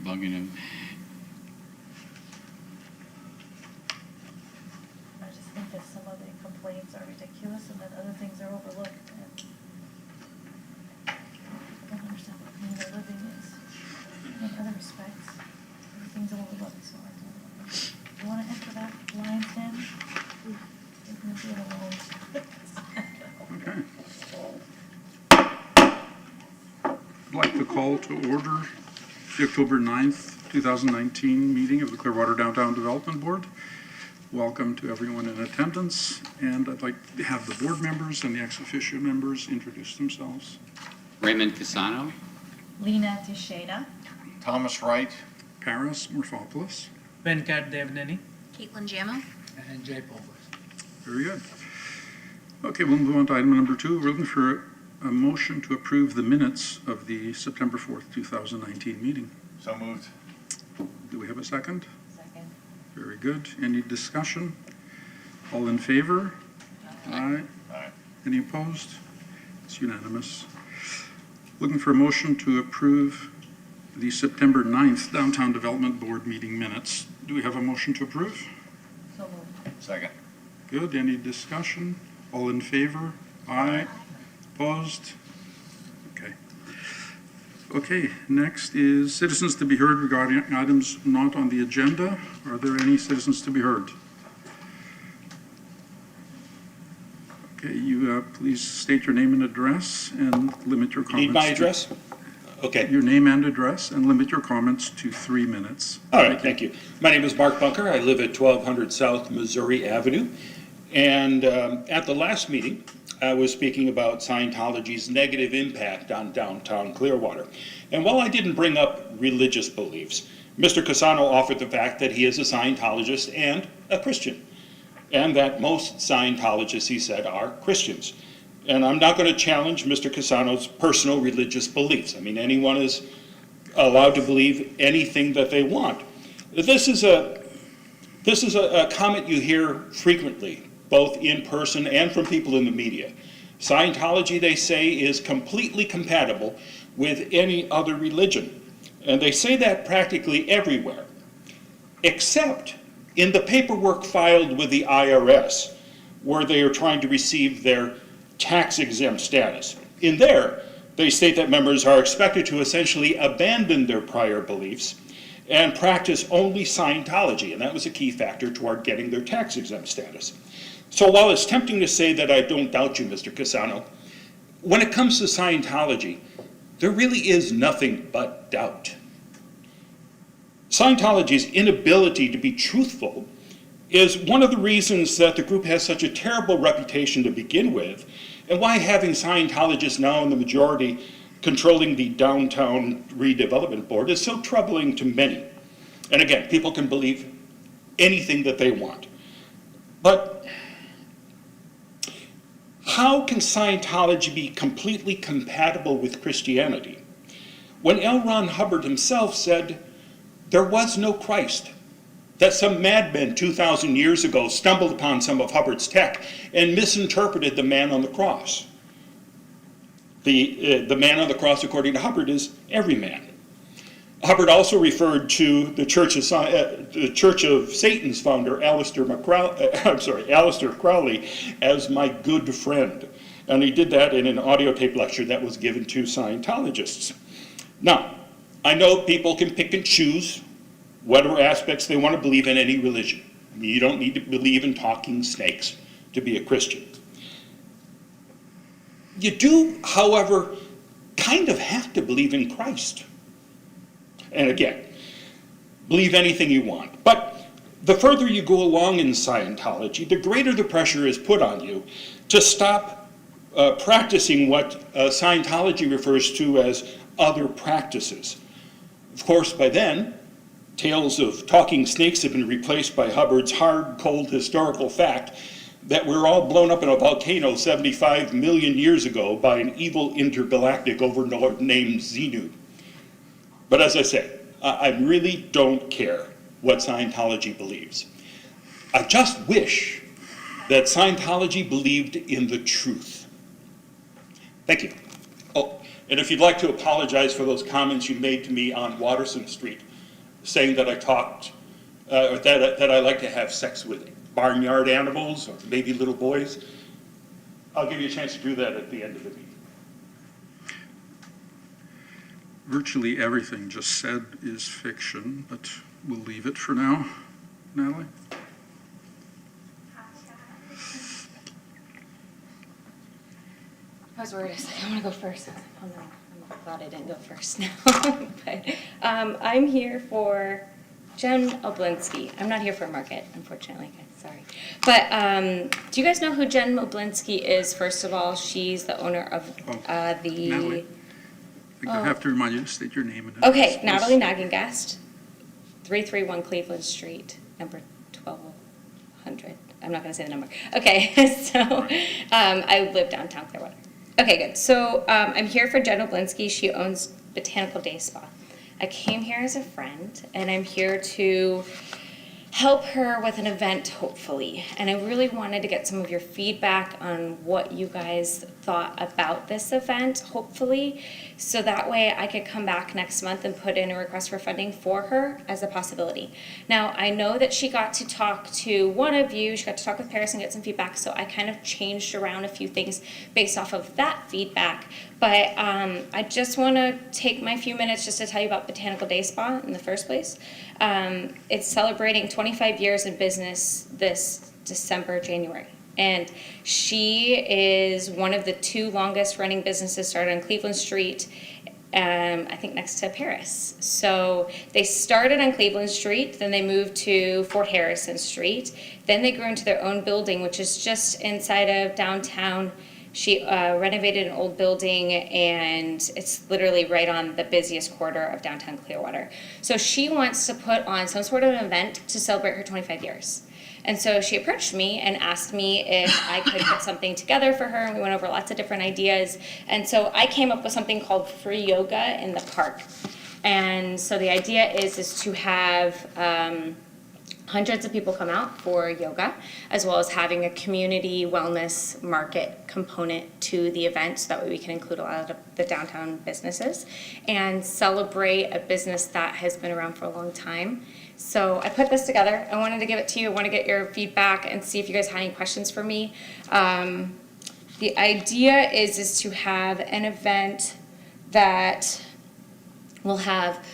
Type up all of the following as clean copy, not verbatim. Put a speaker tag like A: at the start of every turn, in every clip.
A: bugging him.
B: I just think that some of the complaints are ridiculous and that other things are overlooked. And I don't understand what community living is. In other respects, everything's overlooked. So you want to enter that lion's den? You can do it alone.
C: Okay. I'd like to call to order the October 9th, 2019 meeting of the Clearwater Downtown Development Board. Welcome to everyone in attendance, and I'd like to have the board members and the ex officio members introduce themselves.
A: Raymond Casano.
B: Lena Teixeira.
D: Thomas Wright.
C: Paris Morphopoulos.
E: Venkat Devnani.
F: Caitlin Jammo.
E: And Jay Povers.
C: Very good. Okay, we'll move on to item number 2. We're looking for a motion to approve the minutes of the September 4th, 2019 meeting.
D: So moved.
C: Do we have a second?
B: Second.
C: Very good. Any discussion? All in favor? Aye.
D: Aye.
C: Any opposed? It's unanimous. Looking for a motion to approve the September 9th Downtown Development Board meeting minutes. Do we have a motion to approve?
B: So moved.
D: Second.
C: Good. Any discussion? All in favor? Aye. Opposed? Okay. Okay, next is citizens to be heard regarding items not on the agenda. Are there any citizens to be heard? Okay, you please state your name and address and limit your comments.
G: Need my address? Okay.
C: Your name and address, and limit your comments to 3 minutes.
G: All right, thank you. My name is Mark Bunker. I live at 1200 South Missouri Avenue. And at the last meeting, I was speaking about Scientology's negative impact on downtown Clearwater. And while I didn't bring up religious beliefs, Mr. Casano offered the fact that he is a Scientologist and a Christian, and that most Scientologists, he said, are Christians. And I'm not going to challenge Mr. Casano's personal religious beliefs. I mean, anyone is allowed to believe anything that they want. This is a comment you hear frequently, both in person and from people in the media. Scientology, they say, is completely compatible with any other religion. And they say that practically everywhere, except in the paperwork filed with the IRS, where they are trying to receive their tax-exempt status. In there, they state that members are expected to essentially abandon their prior beliefs and practice only Scientology, and that was a key factor toward getting their tax-exempt status. So while it's tempting to say that I don't doubt you, Mr. Casano, when it comes to Scientology, there really is nothing but doubt. Scientology's inability to be truthful is one of the reasons that the group has such a terrible reputation to begin with, and why having Scientologists now in the majority controlling the Downtown Redevelopment Board is so troubling to many. And again, people can believe anything that they want. But how can Scientology be completely compatible with Christianity when L. Ron Hubbard himself said there was no Christ? That some madmen 2,000 years ago stumbled upon some of Hubbard's tech and misinterpreted the man on the cross. The man on the cross, according to Hubbard, is every man. Hubbard also referred to the Church of Satan's founder, Aleister Crowley, as my good friend. And he did that in an audio tape lecture that was given to Scientologists. Now, I know people can pick and choose whatever aspects they want to believe in any religion. I mean, you don't need to believe in talking snakes to be a Christian. You do, however, kind of have to believe in Christ. And again, believe anything you want. But the further you go along in Scientology, the greater the pressure is put on you to stop practicing what Scientology refers to as other practices. Of course, by then, tales of talking snakes have been replaced by Hubbard's hard, cold historical fact that we're all blown up in a volcano 75 million years ago by an evil intergalactic overlord named Xenu. But as I say, I really don't care what Scientology believes. I just wish that Scientology believed in the truth. Thank you. Oh, and if you'd like to apologize for those comments you made to me on Watterson Street, saying that I talked, or that I like to have sex with barnyard animals or maybe little boys. I'll give you a chance to do that at the end of the meeting.
C: Virtually everything just said is fiction, but we'll leave it for now. Natalie?
D: I was worried. I was like, I want to go first. Oh no, I'm glad I didn't go first now. But I'm here for Jen Oblinski. I'm not here for Market, unfortunately. Sorry. But do you guys know who Jen Oblinski is? First of all, she's the owner of the.
C: Natalie, I think I have to remind you to state your name and address.
D: Okay,
C: please.
D: Natalie Nagengast, 331 Cleveland Street, number 1200. I'm not going to say the number. Okay, so I live downtown Clearwater. Okay, good. So I'm here for Jen Oblinski. She owns Botanical Day Spa. I came here as a friend, and I'm here to help her with an event, hopefully. And I really wanted to get some of your feedback on what you guys thought about this event, hopefully, so that way I could come back next month and put in a request for funding for her as a possibility. Now, I know that she got to talk to one of you, she got to talk with Paris and get some feedback, so I kind of changed around a few things based off of that feedback. But I just want to take my few minutes just to tell you about Botanical Day Spa in the first place. It's celebrating 25 years in business this December, January. And she is one of the 2 longest running businesses started on Cleveland Street, I think next to Paris. So they started on Cleveland Street, then they moved to Fort Harrison Street. Then they grew into their own building, which is just inside of downtown. She renovated an old building, and it's literally right on the busiest quarter of downtown Clearwater. So she wants to put on some sort of an event to celebrate her 25 years. And so she approached me and asked me if I could put something together for her, and we went over lots of different ideas. And so I came up with something called free yoga in the park. And so the idea is to have hundreds of people come out for yoga, as well as having a community wellness market component to the event, so that way we can include a lot of the downtown businesses and celebrate a business that has been around for a long time. So I put this together. I wanted to give it to you. I want to get your feedback and see if you guys had any questions for me. The idea is to have an event that will have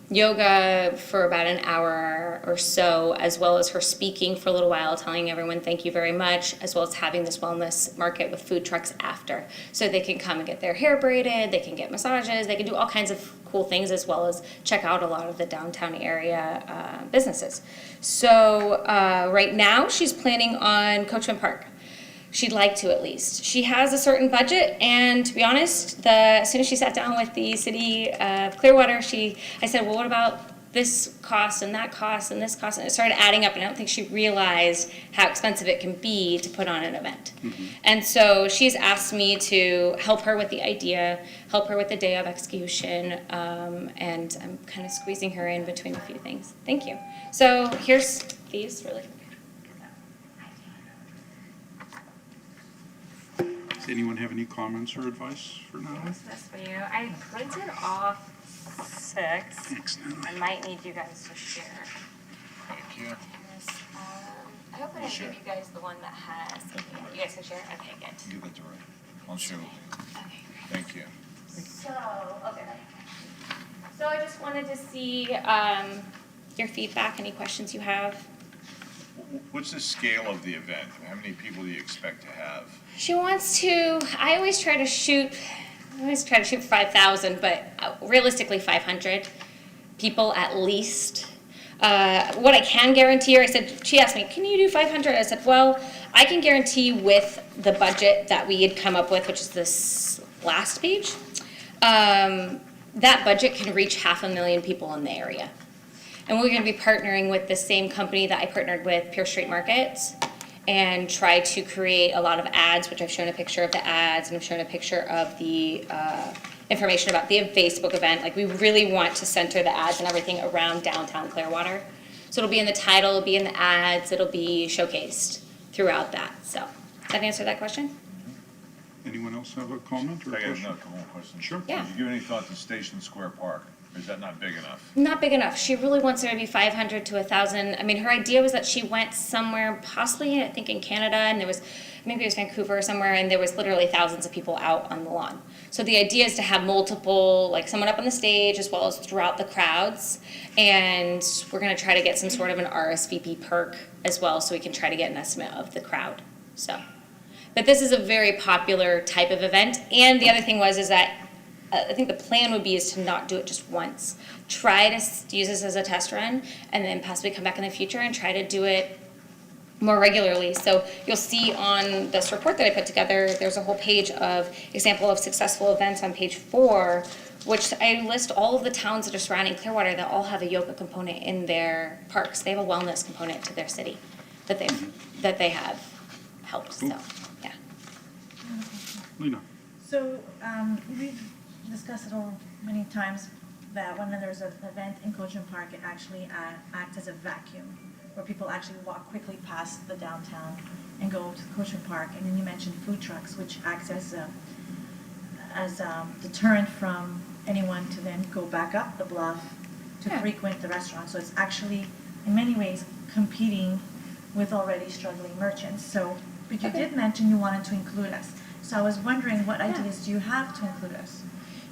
D: yoga for about an hour or so, as well as her speaking for a little while, telling everyone thank you very much, as well as having this wellness market with food trucks after. So they can come and get their hair braided, they can get massages, they can do all kinds of cool things, as well as check out a lot of the downtown area businesses. So right now she's planning on Coachman Park. She'd like to, at least. She has a certain budget, and to be honest, as soon as she sat down with the city of Clearwater, I said, well, what about this cost and that cost and this cost? And it started adding up, and I don't think she realized how expensive it can be to put on an event. Mm-hmm. And so she's asked me to help her with the idea, help her with the day of execution, and I'm kind of squeezing her in between a few things. Thank you. So here's these really quick.
C: Does anyone have any comments or advice for Natalie?
F: What's this for you? I printed off 6.
C: Thanks, Natalie.
F: I might need you guys to share.
H: Thank you.
D: I hope I didn't give you guys the one that has, you guys can share? Okay, good.
H: Give that to Ray. I'll share with you.
D: Okay.
H: Thank you.
D: So I just wanted to see your feedback, any questions you have.
H: What's the scale of the event? How many people do you expect to have?
D: She wants to, I always try to shoot for 5,000, but realistically 500 people at least. What I can guarantee her, she asked me, can you do 500? I said, well, I can guarantee with the budget that we had come up with, which is this last page, that budget can reach 500,000 people in the area. And we're going to be partnering with the same company that I partnered with, Pure Street Markets, and try to create a lot of ads, which I've shown a picture of the ads, and I've shown a picture of the information about the Facebook event. Like, we really want to center the ads and everything around downtown Clearwater. So it'll be in the title, it'll be in the ads, it'll be showcased throughout that. So, does that answer that question?
C: Anyone else have a comment or
H: I got
C: question?
H: another couple more questions.
C: Sure.
D: Yeah.
H: Did you give any thought to Station Square Park? Or is that not big enough?
D: Not big enough. She really wants there to be 500 to 1,000. I mean, her idea was that she went somewhere, possibly, I think in Canada, and there was, maybe it was Vancouver or somewhere, and there was literally thousands of people out on the lawn. So the idea is to have multiple, like someone up on the stage as well as throughout the crowds. And we're gonna try to get some sort of an RSVP perk as well, so we can try to get an estimate of the crowd, so. But this is a very popular type of event, and the other thing is that I think the plan would be is to not do it just once. Try to use this as a test run, and then possibly come back in the future and try to do it more regularly. So you'll see on this report that I put together, there's a whole page of example of successful events on page 4, which I list all of the towns that are surrounding Clearwater that all have a yoga component in their parks. They have a wellness component to their city that they have helped, so, yeah.
C: Lena?
B: So, we've discussed it all many times, that when there's an event in Cochin Park, it actually acts as a vacuum, where people actually walk quickly past the downtown and go to Cochin Park. And then you mentioned food trucks, which acts as a deterrent from anyone to then go back up the bluff to
D: Yeah.
B: frequent the restaurant. So it's actually, in many ways, competing with already struggling merchants. So, but you did mention you wanted to include us. So I was wondering, what ideas do you have to include us?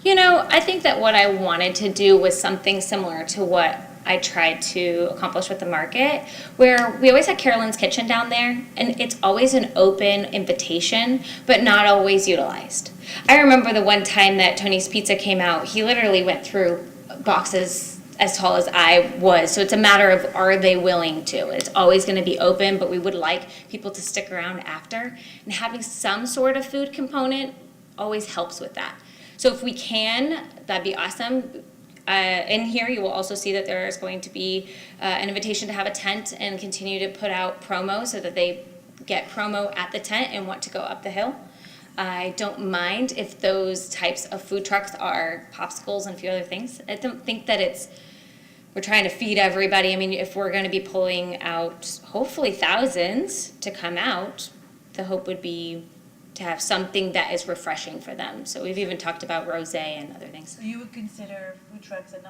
D: You know, I think that what I wanted to do was something similar to what I tried to accomplish with the market, where we always had Carolyn's Kitchen down there, and it's always an open invitation, but not always utilized. I remember the one time that Tony's Pizza came out, he literally went through boxes as tall as I was. So it's a matter of, are they willing to? It's always going to be open, but we would like people to stick around after. And having some sort of food component always helps with that. So if we can, that'd be awesome. In here, you will also see that there is going to be an invitation to have a tent and continue to put out promo so that they get promo at the tent and want to go up the hill. I don't mind if those types of food trucks are popsicles and a few other things. I don't think that we're trying to feed everybody. I mean, if we're going to be pulling out hopefully thousands to come out, the hope would be to have something that is refreshing for them. So we've even talked about rosé and other things.
B: So you would consider food trucks that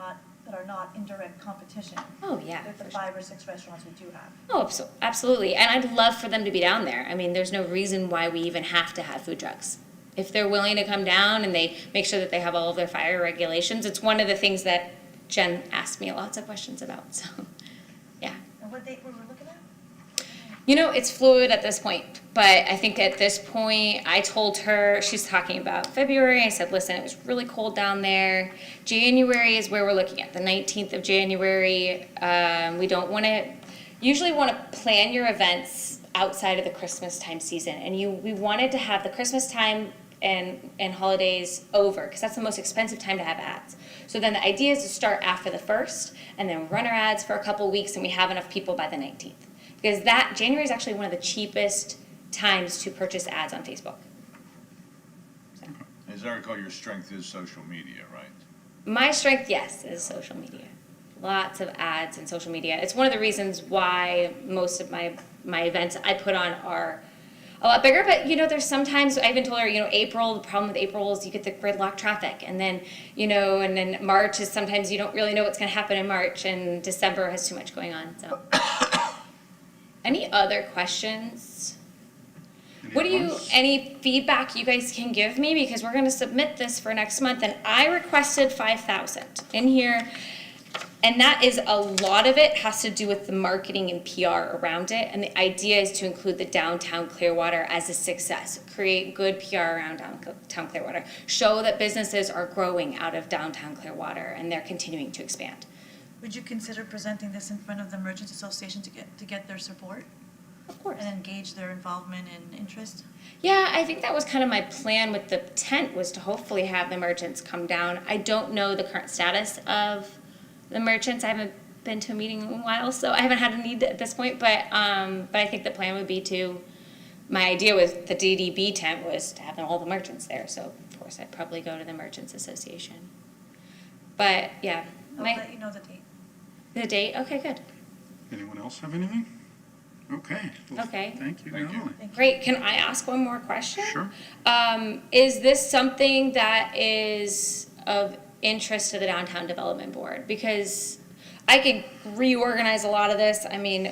B: are not in direct competition
D: Oh, yeah.
B: with the
D: for sure.
B: 5 or 6 restaurants we do have?
D: Oh, absolutely. And I'd love for them to be down there. I mean, there's no reason why we even have to have food trucks. If they're willing to come down and they make sure that they have all of their fire regulations, it's one of the things that Jen asked me lots of questions about, so, yeah.
B: And what date were we looking at?
D: You know, it's fluid at this point, but I think at this point, I told her, she's talking about February, I said, listen, it was really cold down there. January is where we're looking at, the 19th of January. We don't want to, usually want to plan your events outside of the Christmas time season. And we wanted to have the Christmas time and holidays over, because that's the most expensive time to have ads. So then the idea is to start after the 1st, and then run our ads for a couple weeks, and we have enough people by the 19th. Because January is actually one of the cheapest times to purchase ads on Facebook. So.
H: As I recall, your strength is social media, right?
D: My strength, yes, is social media. Lots of ads and social media. It's one of the reasons why most of my events I put on are a lot bigger, but you know, there's sometimes, I even told her, you know, April, the problem with April is you get the gridlock traffic, and then, you know, and then March is sometimes you don't really know what's gonna happen in March, and December has too much going on, so. Any other questions? Any feedback you guys can give me, because we're gonna submit this for next month, and I requested 5,000 in here. And that is, a lot of it has to do with the marketing and PR around it. And the idea is to include the downtown Clearwater as a success. Create good PR around downtown Clearwater. Show that businesses are growing out of downtown Clearwater and they're continuing to expand.
B: Would you consider presenting this in front of the Merchants Association to get their support
D: Of course.
B: and engage their involvement and interest?
D: Yeah, I think that was kind of my plan with the tent, was to hopefully have the merchants come down. I don't know the current status of the merchants. I haven't been to a meeting in a while, so I haven't had a need at this point, but I think the plan would be my idea with the DDB tent was to have all the merchants there, so of course I'd probably go to the Merchants Association. But yeah.
B: I'll let you know the date.
D: The date? Okay, good.
C: Anyone else have anything? Okay. Well,
D: Okay.
C: Thank you,
H: Thank you.
C: Natalie.
D: Great, can I ask one more question?
C: Sure.
D: Is this something that is of interest to the Downtown Development Board, because I could reorganize a lot of this. I mean,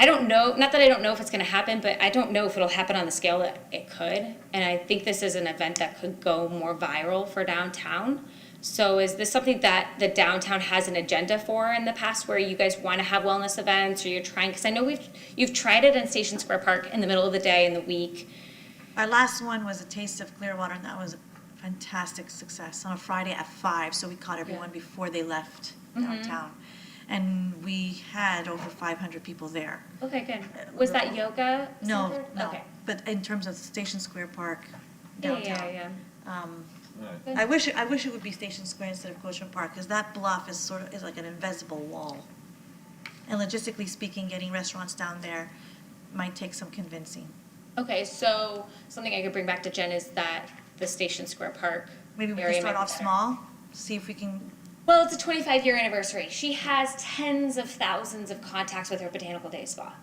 D: I don't know, not that I don't know if it's gonna happen, but I don't know if it'll happen on the scale that it could. And I think this is an event that could go more viral for downtown. So is this something that the downtown has an agenda for in the past, where you guys wanna have wellness events, or you're trying, because I know you've tried it in Station Square Park in the middle of the day, in the week.
B: Our last one was a Taste of Clearwater, and that was a fantastic success on a Friday at 5, so we caught everyone before they left downtown. And we had over 500 people there.
D: Okay, good. Was that yoga?
B: No,
D: centered?
B: no,
D: Okay.
B: but in terms of Station Square Park
D: Yeah,
B: downtown.
D: yeah.
B: I wish it would be Station Square instead of Coachman Park, because that bluff is like an invisible wall. And logistically speaking, getting restaurants down there might take some convincing.
D: Okay, so something I could bring back to Jen is that the Station Square Park
B: Maybe we
D: area
B: can start
D: might be
B: off
D: better.
B: small, see if we can,
D: Well, it's a 25-year anniversary. She has tens of thousands of contacts with her Botanical Day Spa.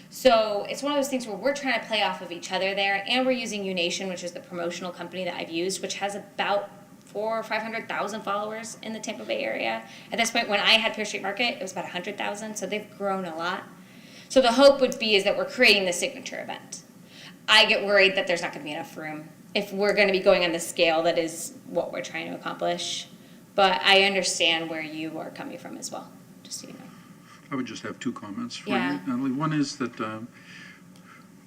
D: So it's one of those things where we're trying to play off of each other there, and we're using Unation, which is the promotional company that I've used, which has about 400,000 or 500,000 followers in the Tampa Bay area. At this point, when I had Pier Street Market, it was about 100,000, so they've grown a lot. So the hope would be is that we're creating the signature event. I get worried that there's not going to be enough room if we're going to be going on the scale that is what we're trying to accomplish. But I understand where you are coming from as well, just so you know.
C: I would just have two comments for
D: Yeah.
C: you, Natalie. One is that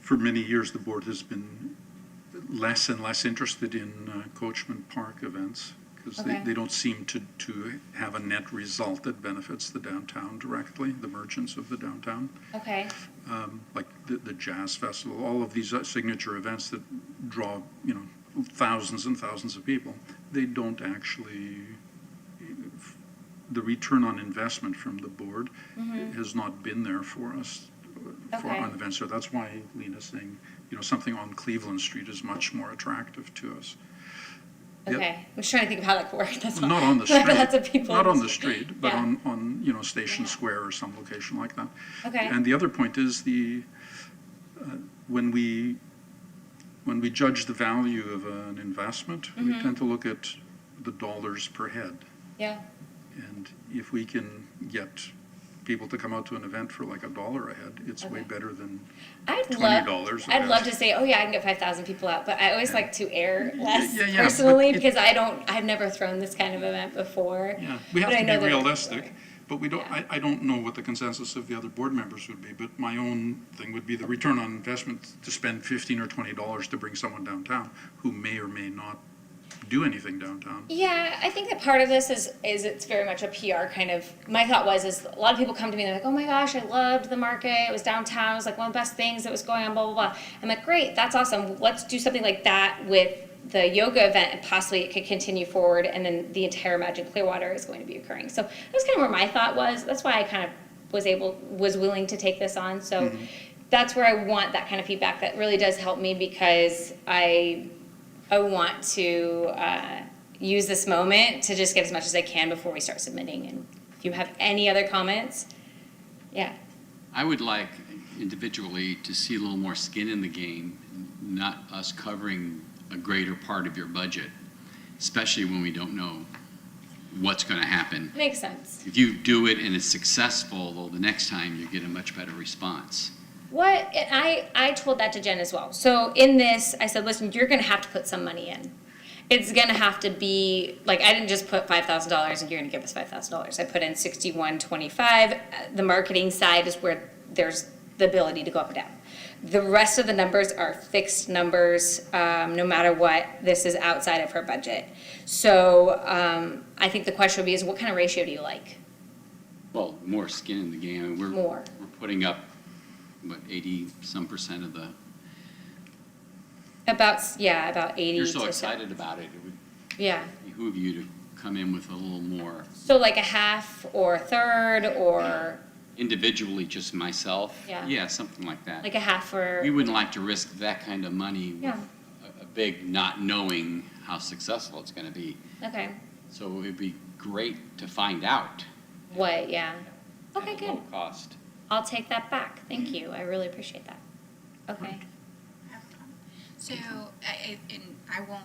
C: for many years, the board has been less and less interested in Coachman Park events, because
D: Okay.
C: they don't seem to have a net result that benefits the downtown directly, the merchants of the downtown.
D: Okay.
C: Like the Jazz Festival, all of these signature events that draw, thousands and thousands of people, they don't actually, the return on investment from the board has not been there for us on events. So that's why Lena's saying, something on Cleveland Street is much more attractive to us. Yep.
D: Okay. I'm just trying to think of how that could work. That's all.
C: Not on the street.
D: Lots of people.
C: Not on the street, but
D: Yeah.
C: on Station Square or some location like that.
D: Okay.
C: And the other point is when we judge the value of an investment, we tend to look at the dollars per head.
D: Yeah.
C: And if we can get people to come out to an event for like $1 a head, it's way better than $20 a
D: I'd love
C: head.
D: to say, oh yeah, I can get 5,000 people out, but I always like to err less
C: Yeah,
D: personally,
C: but
D: because I've never thrown this kind of event before.
C: Yeah, we have
D: But I
C: to
D: know
C: be
D: that it's
C: realistic,
D: growing.
C: but we don't,
D: Yeah.
C: I don't know what the consensus of the other board members would be, but my own thing would be the return on investment to spend $15 or $20 to bring someone downtown who may or may not do anything downtown.
D: Yeah, I think that part of this is it's very much a PR kind of, my thought is a lot of people come to me and they're like, oh my gosh, I loved the market, it was downtown, it was like one of the best things that was going on, blah, blah, blah. I'm like, great, that's awesome, let's do something like that with the yoga event, and possibly it could continue forward, and then the entire Imagine Clearwater is going to be occurring. So that's kind of where my thought was. That's why I kind of was willing to take this on. So that's where I want that kind of feedback. That really does help me, because I want to use this moment to just get as much as I can before we start submitting. And if you have any other comments, yeah.
A: I would like individually to see a little more skin in the game, not us covering a greater part of your budget, especially when we don't know what's going to happen.
D: Makes sense.
A: If you do it and it's successful, well, the next time you get a much better response.
D: What, and I told that to Jen as well. So in this, I said, listen, you're gonna have to put some money in. It's gonna have to be, like, I didn't just put $5,000 and you're gonna give us $5,000. I put in $61.25. The marketing side is where there's the ability to go up and down. The rest of the numbers are fixed numbers, no matter what. This is outside of her budget. So I think the question would be is, what kind of ratio do you like?
A: Well, more skin in the game. I mean,
D: More.
A: We're putting up, what, 80-some% of the,
D: About 80
A: you're so
D: to
A: excited about it, it would
D: Yeah.
A: behoove you to come in with a little more
D: So like a half or a third, or
A: individually, just myself.
D: Yeah.
A: Yeah, something like that.
D: like a half or.
A: We wouldn't like to risk that kind of money with
D: Yeah.
A: a big not knowing how successful it's going to be.
D: Okay.
A: So it'd be great to find out
D: What, yeah. Okay,
A: at a
D: good.
A: low cost.
D: I'll take that back. Thank you. I really appreciate that. Okay.
I: So, and I won't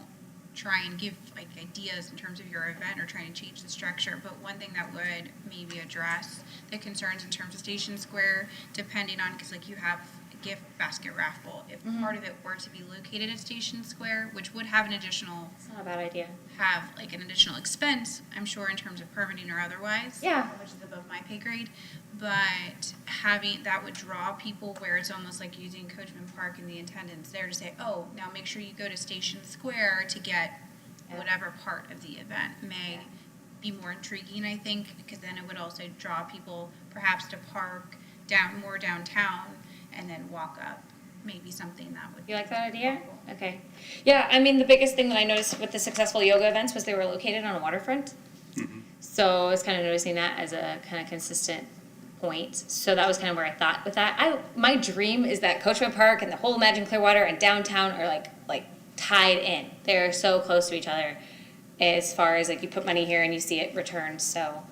I: try and give like ideas in terms of your event or trying to change the structure. But one thing that would maybe address the concerns in terms of Station Square, depending on, because like you have a gift basket raffle, if part of it were to be located at Station Square, which would have an additional,
D: It's not a bad idea.
I: have like an additional expense, I'm sure, in terms of permitting or otherwise.
D: Yeah.
I: Which is above my pay grade. But having, that would draw people where it's almost like using Coachman Park and the attendance there to say, oh, now make sure you go to Station Square to get whatever part of the event may be more intriguing, I think, because then it would also draw people perhaps to park more downtown and then walk up. Maybe something that would.
D: You like that idea? Okay. Yeah, I mean, the biggest thing that I noticed with the successful yoga events was they were located on a waterfront. So I was kind of noticing that as a kind of consistent point. So that was kind of where I thought with that. My dream is that Coachman Park and the whole Imagine Clearwater and downtown are like tied in. They're so close to each other as far as like you put money here and you see it returned. So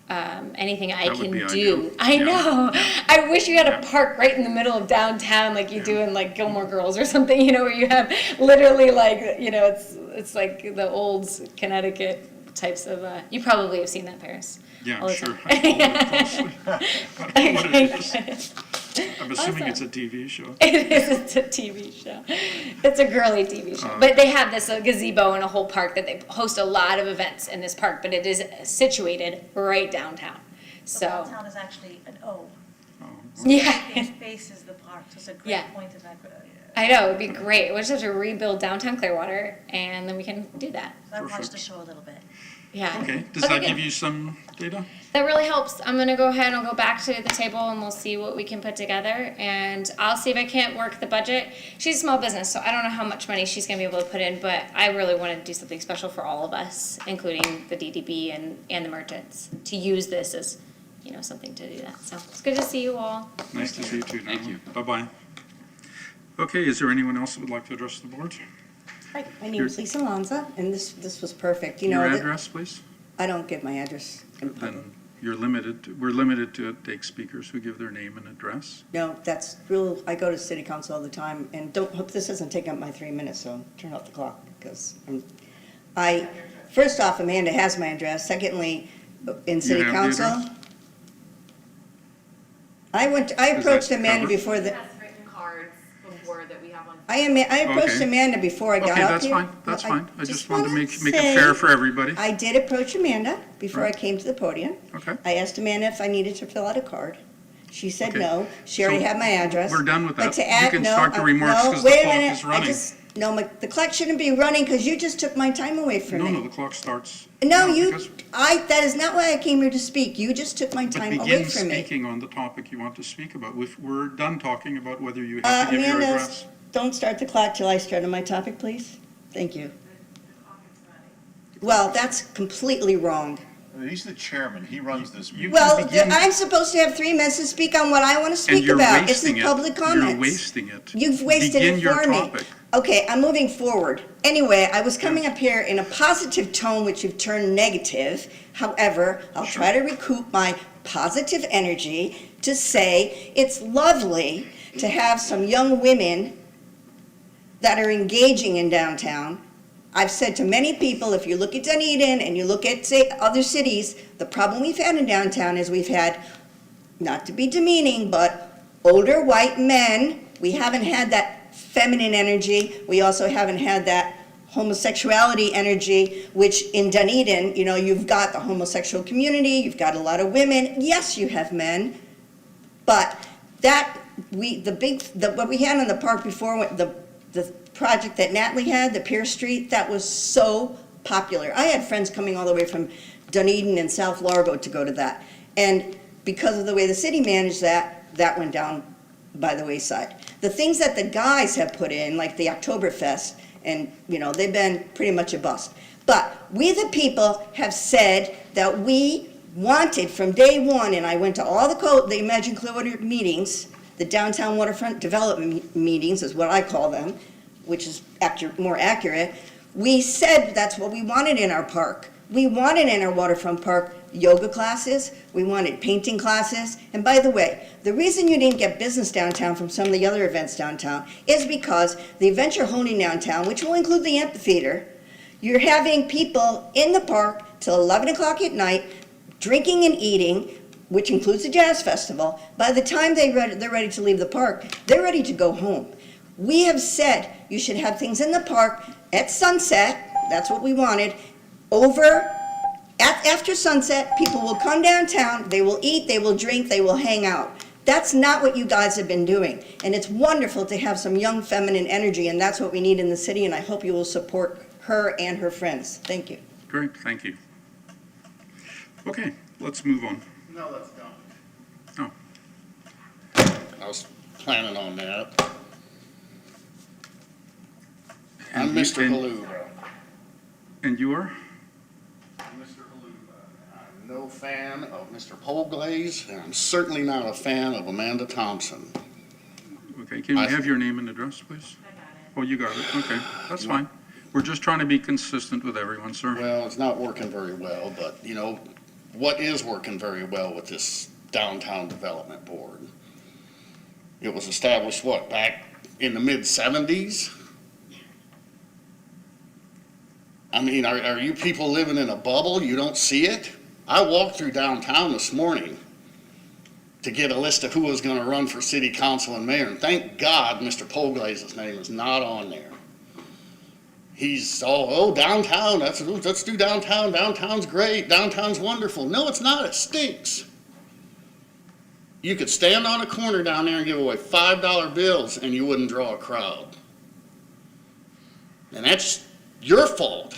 D: anything I
C: That would
D: can
C: be
D: do.
C: ideal.
D: I
C: Yeah.
D: know. I wish you had a park right in the middle of downtown like you do in like Gilmore Girls or something, you know, where you have literally like, you know, it's like the old Connecticut types of, you probably have seen that, Paris.
C: Yeah,
D: all the
C: sure.
D: time.
C: I follow it closely. I don't know what it is. I'm assuming
D: Awesome.
C: it's a TV show.
D: It is, it's a TV show. It's a girly TV show. But they have this gazebo and a whole park that they host a lot of events in this park, but it is situated right downtown.
B: So
D: So,
B: downtown is actually an O.
C: Oh,
D: yeah.
B: It faces the park, so it's a
D: Yeah.
B: great point of that.
D: I know, it'd be great. We'll just have to rebuild downtown Clearwater and then we can do that.
B: So I watched
C: Perfect.
B: the show a little bit.
D: Yeah.
C: Okay, does
D: Okay,
C: that
D: good.
C: give you some data?
D: That really helps. I'm gonna go ahead and I'll go back to the table and we'll see what we can put together. And I'll see if I can't work the budget. She's a small business, so I don't know how much money she's gonna be able to put in, but I really wanna do something special for all of us, including the DDB and the merchants, to use this as, you know, something to do that. So it's good to see you all.
C: Nice to see you too.
A: Thank
C: Darla.
A: you.
C: Bye-bye. Okay, is there anyone else that would like to address the board?
J: Hi, my name is Lisa Lanza, and this was perfect. You know,
C: Your
J: that-
C: address, please?
J: I don't give my address in public.
C: Then we're limited to take speakers who give their name and address.
J: No, that's real, I go to city council all the time, and don't, hope this doesn't take up my 3 minutes, so turn off the clock, because first off, Amanda has my address. Secondly, in city
C: have the
J: council,
C: address?
J: I
C: that
J: approached Amanda
C: covered?
J: before the,
F: Has written cards before that we have on.
J: I approached
C: Okay.
J: Amanda before I got
C: Okay,
J: up
C: that's
J: here.
C: fine, that's
J: I
C: fine. I just wanted to
J: wanna
C: make it
J: say
C: fair for everybody.
J: I did approach Amanda before I
C: Right.
J: came to the podium.
C: Okay.
J: I asked Amanda if I needed to fill out a card. She said
C: Okay.
J: no. She already
C: So,
J: had my address.
C: we're done with
J: But
C: that.
J: to
C: You
J: add,
C: can
J: no,
C: start the remarks
J: no,
C: 'cause the
J: wait a
C: clock
J: minute.
C: is running.
J: The clock shouldn't be running because you just took my time away from
C: No,
J: me.
C: no, the clock starts.
J: No,
C: now
J: you,
C: because-
J: that is not why I came here to speak. You just took my
C: But
J: time away
C: begin
J: from me.
C: speaking on the topic you want to speak about. We're done talking about whether you have to give your
J: Amanda,
C: address.
J: don't start the clock till I start on my topic, please. Thank you. Well, that's completely wrong.
H: He's the chairman, he runs this meeting.
J: Well,
C: begin-
J: I'm supposed to have 3 minutes to speak on what I want to
C: And
J: speak
C: you're
J: about. It's
C: wasting
J: the
C: it.
J: public comments.
C: You're wasting it.
J: You've wasted
C: Begin
J: it
C: your
J: for me.
C: topic.
J: Okay, I'm moving forward. Anyway, I was coming up here in a positive tone, which you've turned negative. However, I'll try to recoup my positive energy to say it's lovely to have some young women that are engaging in downtown. I've said to many people, if you look at Dunedin and you look at, say, other cities, the problem we've had in downtown is we've had, not to be demeaning, but older white men. We haven't had that feminine energy. We also haven't had that homosexuality energy, which in Dunedin, you know, you've got the homosexual community, you've got a lot of women. Yes, you have men, but what we had in the park before, the project that Natalie had, the Pier Street, that was so popular. I had friends coming all the way from Dunedin and South Largo to go to that. And because of the way the city managed that, that went down by the wayside. The things that the guys have put in, like the Oktoberfest, and, you know, they've been pretty much a bust. But we the people have said that we wanted from day one, and I went to all the Imagine Clearwater meetings, the downtown waterfront development meetings is what I call them, which is more accurate. We said that's what we wanted in our park. We wanted in our waterfront park yoga classes, we wanted painting classes. And by the way, the reason you didn't get business downtown from some of the other events downtown is because the event you're holding downtown, which will include the amphitheater, You're having people in the park till 11 o'clock at night, drinking and eating, which includes the Jazz Festival. By the time they're ready to leave the park, they're ready to go home. We have said you should have things in the park at sunset, that's what we wanted, after sunset, people will come downtown, they will eat, they will drink, they will hang out. That's not what you guys have been doing. And it's wonderful to have some young feminine energy, and that's what we need in the city, and I hope you will support her and her friends. Thank you.
C: Great, thank you. Okay, let's move on.
K: No, that's done.
C: Oh,
K: I was planning on that. I'm Mr. Haluva.
C: and you are?
K: Mr. Haluva. I'm no fan of Mr. Polglaze, and I'm certainly not a fan of Amanda Thompson.
C: Okay, can we have your name and address, please?
F: I got it.
C: Oh, you got it, okay, that's fine. We're just trying to be consistent with everyone, sir.
K: Well, it's not working very well, but, you know, what is working very well with this downtown development board? It was established, what, back in the mid-70s? I mean, are you people living in a bubble? You don't see it? I walked through downtown this morning to get a list of who was gonna run for city council and mayor, and thank God Mr. Polglaze's name is not on there. He's all, oh, downtown, let's do downtown, downtown's great, downtown's wonderful. No, it's not, it stinks. You could stand on a corner down there and give away $5 bills and you wouldn't draw a crowd. And that's your fault.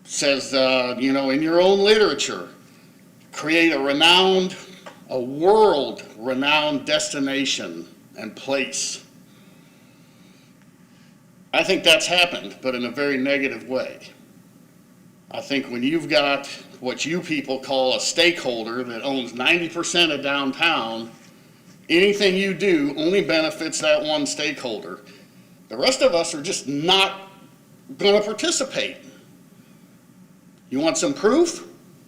K: Says, you know, in your own literature, create a world-renowned destination and place. I think that's happened, but in a very negative way. I think when you've got what you people call a stakeholder that owns 90% of downtown, anything you do only benefits that one stakeholder. The rest of us are just not going to participate. You want some proof?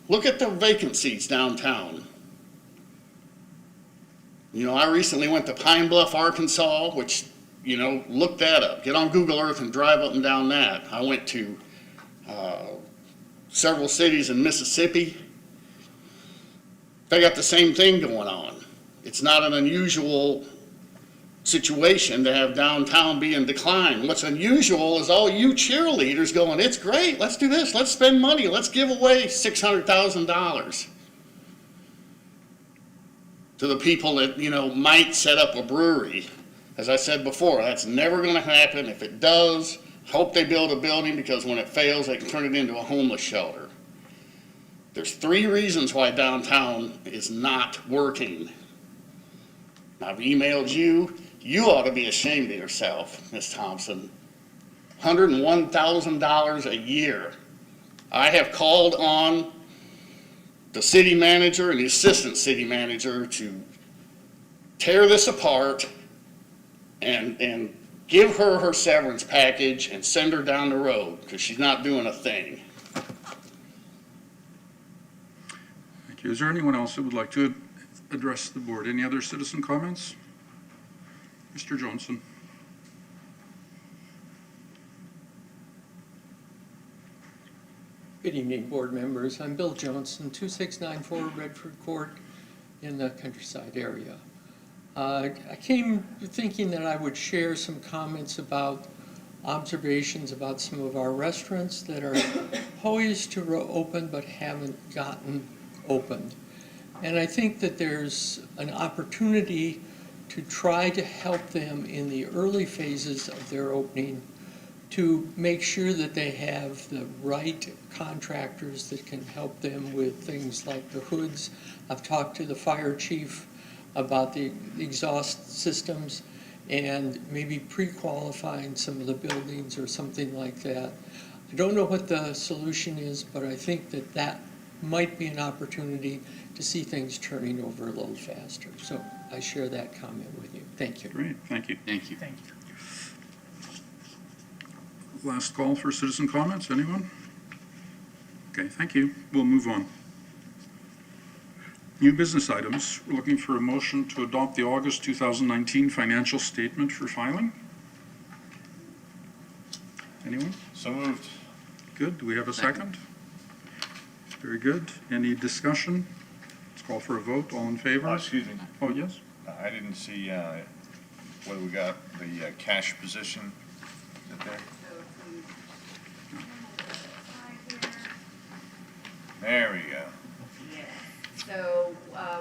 K: Look at the vacancies downtown. You know, I recently went to Pine Bluff, Arkansas, which, you know, look that up. Get on Google Earth and drive up and down that. I went to several cities in Mississippi. They got the same thing going on. It's not an unusual situation to have downtown be in decline. What's unusual is all you cheerleaders going, it's great, let's do this, let's spend money, let's give away $600,000 to the people that, you know, might set up a brewery. As I said before, that's never going to happen. If it does, hope they build a building, because when it fails, they can turn it into a homeless shelter. There's 3 reasons why downtown is not working. I've emailed you. You ought to be ashamed of yourself, Ms. Thompson. $101,000 a year. I have called on the city manager and the assistant city manager to tear this apart and give her her severance package and send her down the road, because she's not doing a thing.
C: Thank you. Is there anyone else that would like to address the board? Any other citizen comments? Mr. Johnson.
L: Good evening, board members. I'm Bill Johnson, 2694 Redford Court in the countryside area. I came thinking that I would share some comments about observations about some of our restaurants that are poised to open but haven't gotten opened. And I think that there's an opportunity to try to help them in the early phases of their opening to make sure that they have the right contractors that can help them with things like the hoods. I've talked to the fire chief about the exhaust systems and maybe pre-qualifying some of the buildings or something like that. I don't know what the solution is, but I think that that might be an opportunity to see things turning over a little faster. So I share that comment with you. Thank you.
C: Great, thank you.
A: Thank you.
E: Thank you.
C: Last call for citizen comments, anyone? Okay, thank you. We'll move on. New business items. We're looking for a motion to adopt the August 2019 financial statement for filing. Anyone?
H: So moved.
C: Good. Do we have a second? Very good. Any discussion? Let's call for a vote. All in favor?
H: Excuse me,
C: Oh, yes?
H: I didn't see, what do we got, the cash position, is it there? There we go.
F: Yeah. So,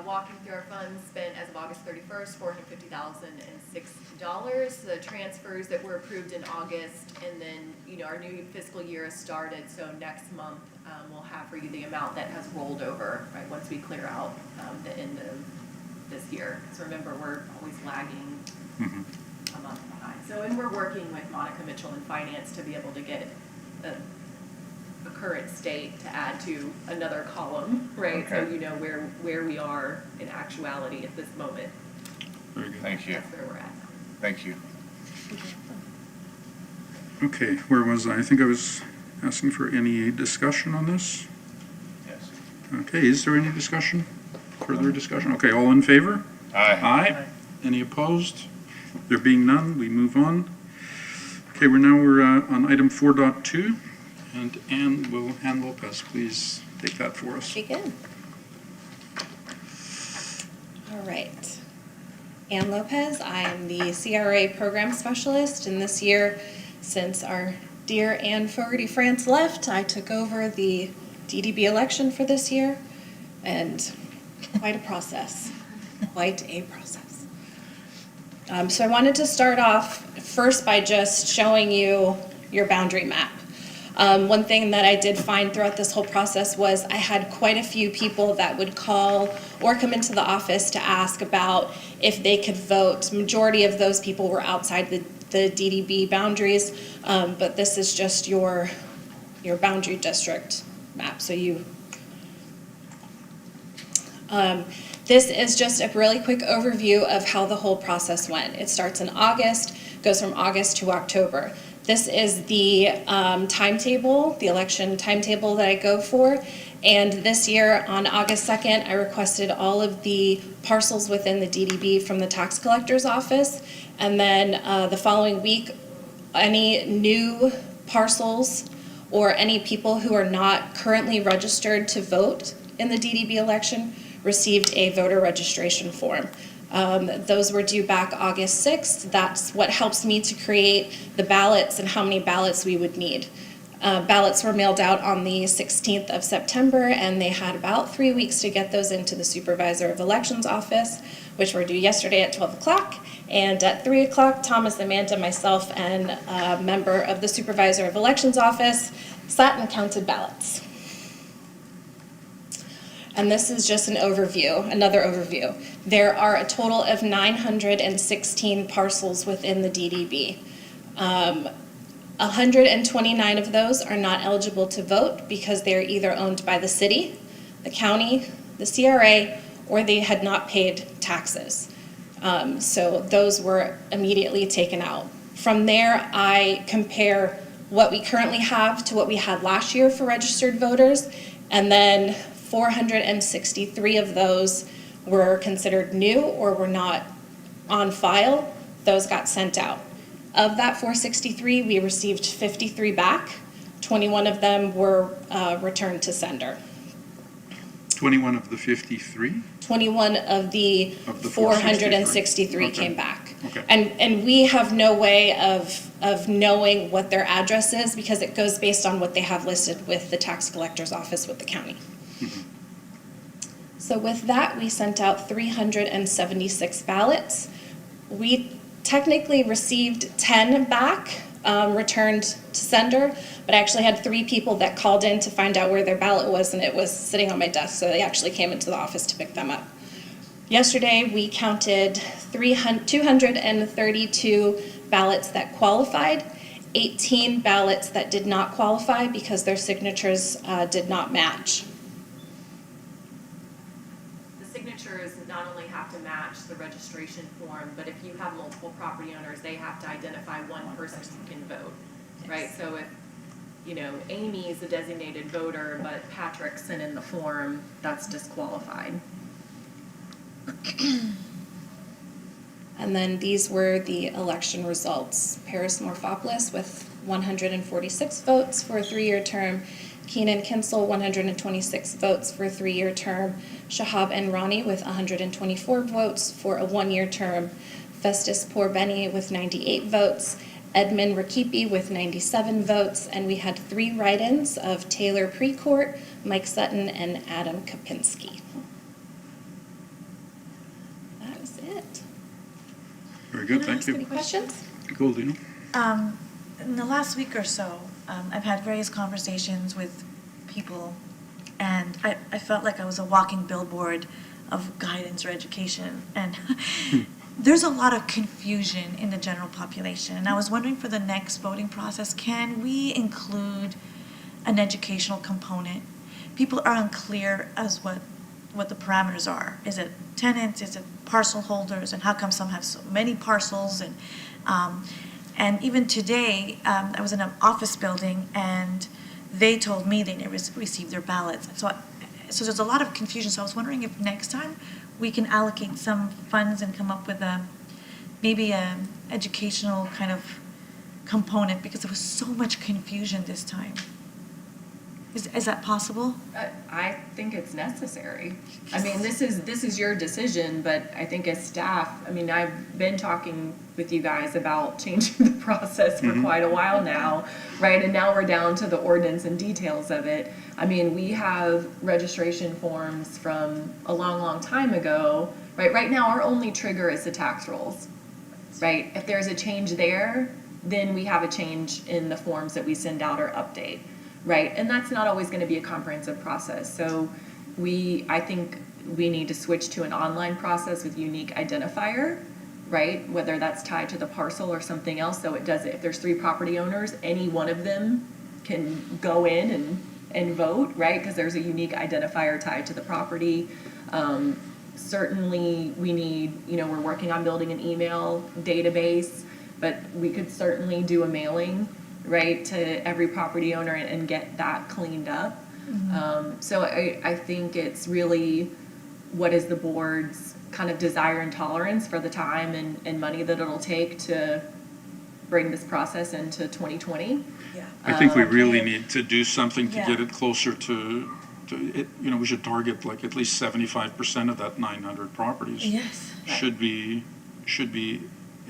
F: walking through our funds spent as of August 31st, $450,006. The transfers that were approved in August, and then, our new fiscal year has started, so next month, we'll have for you the amount that has rolled over, right, once we clear out, the end of this year. So remember, we're always lagging a month behind. So, and we're working with Monica Mitchell in finance to be able to get a current state to add to another column, right? So
H: Okay.
F: you know where we are in actuality at this moment.
C: Very good.
H: Thank you,
F: That's where we're at.
H: thank you.
C: Okay, where was I? I think I was asking for any discussion on this.
H: Yes.
C: Okay, is there any discussion? Further discussion? Okay, all in favor?
H: Aye.
C: Aye. Any opposed? There being none, we move on. Okay, we're on item 4.2, and Ann Lopez, please take that for us.
D: Begin. All right. Ann Lopez, I am the CRA program specialist, and this year, since our dear Ann Fogarty-France left, I took over the DDB election for this year, and quite a process, quite a process. So I wanted to start off first by just showing you your boundary map. One thing that I did find throughout this whole process was I had quite a few people that would call or come into the office to ask about if they could vote. Majority of those people were outside the DDB boundaries, but this is just your boundary district map. So this is just a really quick overview of how the whole process went. It starts in August, goes from August to October. This is the timetable, the election timetable that I go for. And this year, on August 2nd, I requested all of the parcels within the DDB from the tax collector's office. And then the following week, any new parcels or any people who are not currently registered to vote in the DDB election received a voter registration form. Those were due back August 6th. That's what helps me to create the ballots and how many ballots we would need. Ballots were mailed out on the 16th of September, and they had about 3 weeks to get those into the supervisor of elections office, which were due yesterday at 12 o'clock. And at 3 o'clock, Thomas, Amanda, myself, and a member of the supervisor of elections office sat and counted ballots. And this is just an overview, another overview. There are a total of 916 parcels within the DDB. 129 of those are not eligible to vote because they're either owned by the city, the county, the CRA, or they had not paid taxes. So those were immediately taken out. From there, I compare what we currently have to what we had last year for registered voters, and then 463 of those were considered new or were not on file. Those got sent out. Of that 463, we received 53 back. 21 of them were returned to sender.
C: 21 of the 53?
D: 21 of the 463
C: Okay.
D: came back.
C: Okay.
D: And we have no way of knowing what their address is because it goes based on what they have listed with the tax collector's office with the county. So with that, we sent out 376 ballots. We technically received 10 back, returned to sender, but I actually had 3 people that called in to find out where their ballot was, and it was sitting on my desk, so they actually came into the office to pick them up. Yesterday, we counted 232 ballots that qualified, 18 ballots that did not qualify because their signatures did not match.
F: The signatures not only have to match the registration form, but if you have multiple property owners, they have to identify one person who can vote, right? So if, Amy is a designated voter, but Patrick sent in the form, that's disqualified. And
D: And then these were the election results. Paris Morphopoulos with 146 votes for a 3-year term. Keenan Kinsel, 126 votes for a 3-year term. Shahab Enrani with 124 votes for a 1-year term. Festus Porbeni with 98 votes. Edmund Rakipi with 97 votes. And we had 3 write-ins of Taylor Precourt, Mike Sutton, and Adam Kopinski. That is it.
C: Very good,
D: Can I
C: thank
D: ask
C: you.
D: any questions?
C: Cool, Dina.
B: In the last week or so, I've had various conversations with people, and I felt like I was a walking billboard of guidance or education. And there's a lot of confusion in the general population. And I was wondering, for the next voting process, can we include an educational component? People are unclear as what the parameters are. Is it tenants? Is it parcel holders? And how come some have so many parcels? And even today, I was in an office building, and they told me they never received their ballots. So there's a lot of confusion. So I was wondering if next time we can allocate some funds and come up with maybe an educational kind of component, because there was so much confusion this time. Is that possible?
F: I think it's necessary. I mean, this is your decision, but I think as staff, I mean, I've been talking with you guys about changing the process for quite a while now, right? And now we're down to the ordinance and details of it. I mean, we have registration forms from a long, long time ago, right? Right now, our only trigger is the tax rolls, right? If there's a change there, then we have a change in the forms that we send out or update. Right, and that's not always going to be a comprehensive process. So I think we need to switch to an online process with unique identifier, right? Whether that's tied to the parcel or something else. So it does it. If there's 3 property owners, any one of them can go in and vote, right? Because there's a unique identifier tied to the property. Certainly we need, we're working on building an email database, but we could certainly do a mailing, right, to every property owner and get that cleaned up. So I think it's really what is the board's kind of desire and tolerance for the time and money that it'll take to bring this process into 2020.
B: Yeah.
C: I think we really need to do something to
B: Yeah.
C: get it closer to it. We should target like at least 75% of that 900 properties
B: Yes.
C: should be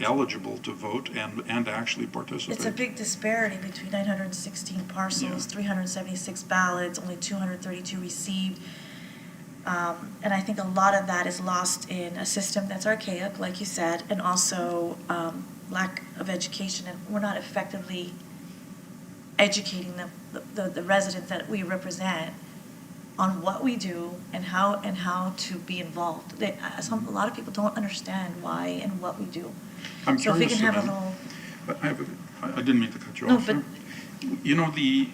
C: eligible to vote and actually participate.
B: It's a big disparity between 916 parcels, 376 ballots, only 232 received. And I think a lot of that is lost in a system that's archaic, like you said, and also lack of education. And we're not effectively educating the residents that we represent on what we do and how to be involved. A lot of people don't understand why and what we do.
C: I'm
B: So if we
C: curious
B: can have a
C: about-
B: little,
C: But I didn't mean to cut you
B: No,
C: off
B: but-
C: there.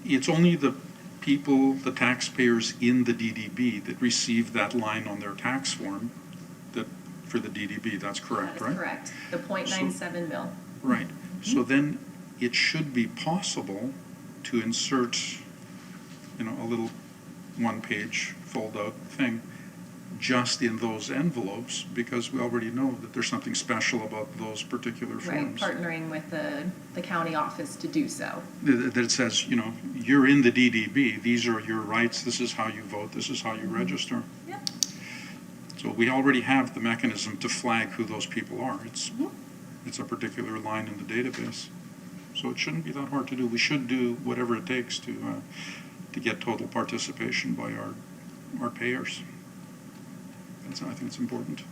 C: It's only the people, the taxpayers in the DDB that receive that line on their tax form for the DDB, that's correct, right?
F: That's correct. The 0.97 mil.
C: Right. So then it should be possible to insert, a little one-page fold-out thing just in those envelopes, because we already know that there's something special about those particular
F: Right,
C: forms.
F: partnering with the county office to do so.
C: That it says, you're in the DDB, these are your rights, this is how you vote, this is how you register.
F: Yep.
C: So we already have the mechanism to flag who those people are. It's a particular line in the database. So it shouldn't be that hard to do. We should do whatever it takes to get total participation by our payers. I think it's important.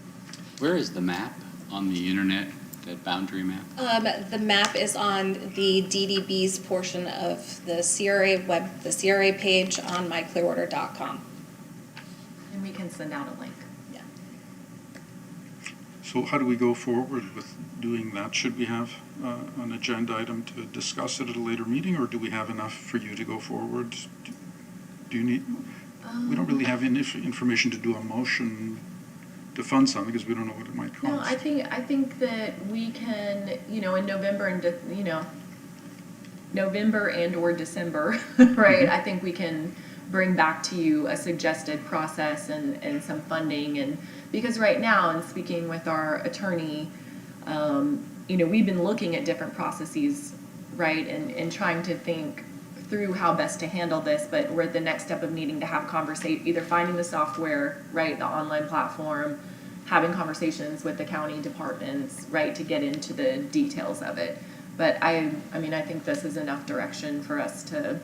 A: Where is the map on the internet, that boundary map?
D: The map is on the DDB's portion of the CRA page on myclearwater.com.
F: And we can send out a link.
D: Yeah.
C: So how do we go forward with doing that? Should we have an agenda item to discuss it at a later meeting, or do we have enough for you to go forward? Do you need, we don't really have enough information to do a motion to fund something because we don't know what it might cost.
F: No, I think that we can, in November November and or December, right? I think we can bring back to you a suggested process and some funding. And because right now, and speaking with our attorney, we've been looking at different processes right? And trying to think through how best to handle this, but we're at the next step of needing to have either finding the software, right, the online platform, having conversations with the county departments, right, to get into the details of it. But I mean, I think this is enough direction for us to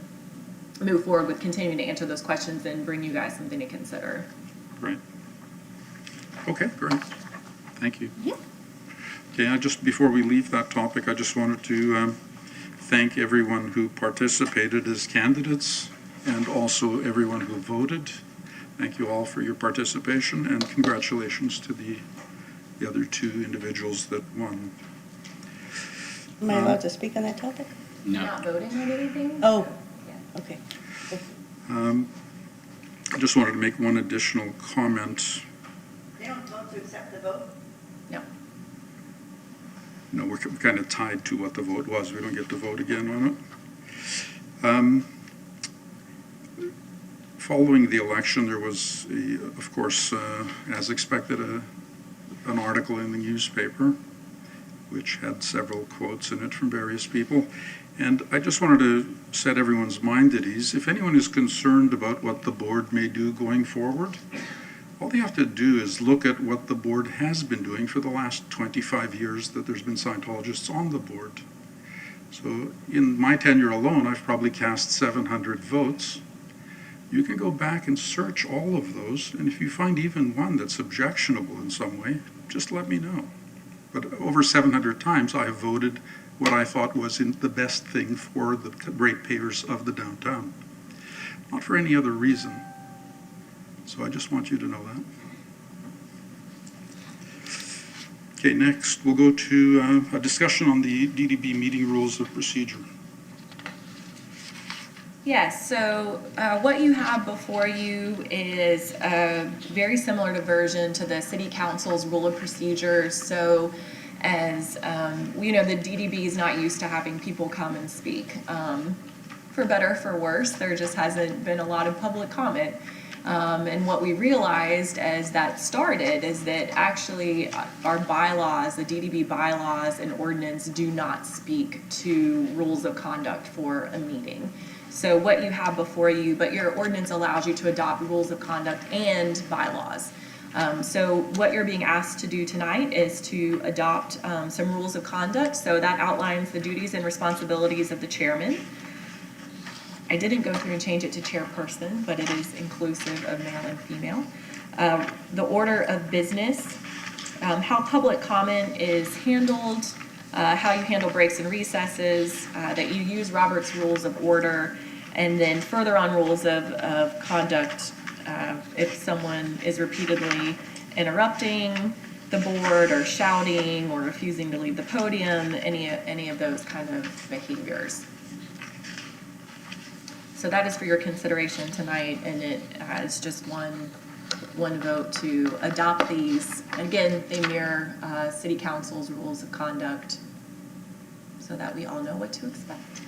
F: move forward with continuing to answer those questions and bring you guys something to consider.
C: Great. Okay, great. Thank you.
F: Yeah.
C: Okay, before we leave that topic, I just wanted to thank everyone who participated as candidates and also everyone who voted. Thank you all for your participation, and congratulations to the other two individuals that won.
J: Am I allowed to speak on that topic?
F: You're
A: No.
F: not voting on anything?
J: Oh,
F: Yeah.
J: okay.
C: I just wanted to make one additional comment.
J: They don't vote to accept the vote?
F: No.
C: No, we're kind of tied to what the vote was. We don't get to vote again on it. Following the election, there was, of course, as expected, an article in the newspaper which had several quotes in it from various people. And I just wanted to set everyone's mind at ease. If anyone is concerned about what the board may do going forward, all they have to do is look at what the board has been doing for the last 25 years that there's been Scientologists on the board. So in my tenure alone, I've probably cast 700 votes. You can go back and search all of those, and if you find even one that's objectionable in some way, just let me know. But over 700 times, I have voted what I thought was the best thing for the ratepayers of the downtown, not for any other reason. So I just want you to know that. Okay, next we'll go to a discussion on the DDB meeting rules of procedure.
F: Yes, so what you have before you is a very similar version to the City Council's rule of procedure. So as we know, the DDB is not used to having people come and speak. For better or for worse, there just hasn't been a lot of public comment. And what we realized as that started is that actually our bylaws, the DDB bylaws and ordinance, do not speak to rules of conduct for a meeting. So what you have before you, but your ordinance allows you to adopt rules of conduct and bylaws. So what you're being asked to do tonight is to adopt some rules of conduct. So that outlines the duties and responsibilities of the chairman. I didn't go through and change it to chairperson, but it is inclusive of male and female. The order of business, how public comment is handled, how you handle breaks and recesses, that you use Robert's Rules of Order, and then further on rules of conduct, if someone is repeatedly interrupting the board or shouting or refusing to leave the podium, any of those kind of behaviors. So that is for your consideration tonight, and it has just one vote to adopt these. Again, they mirror City Council's rules of conduct so that we all know what to expect.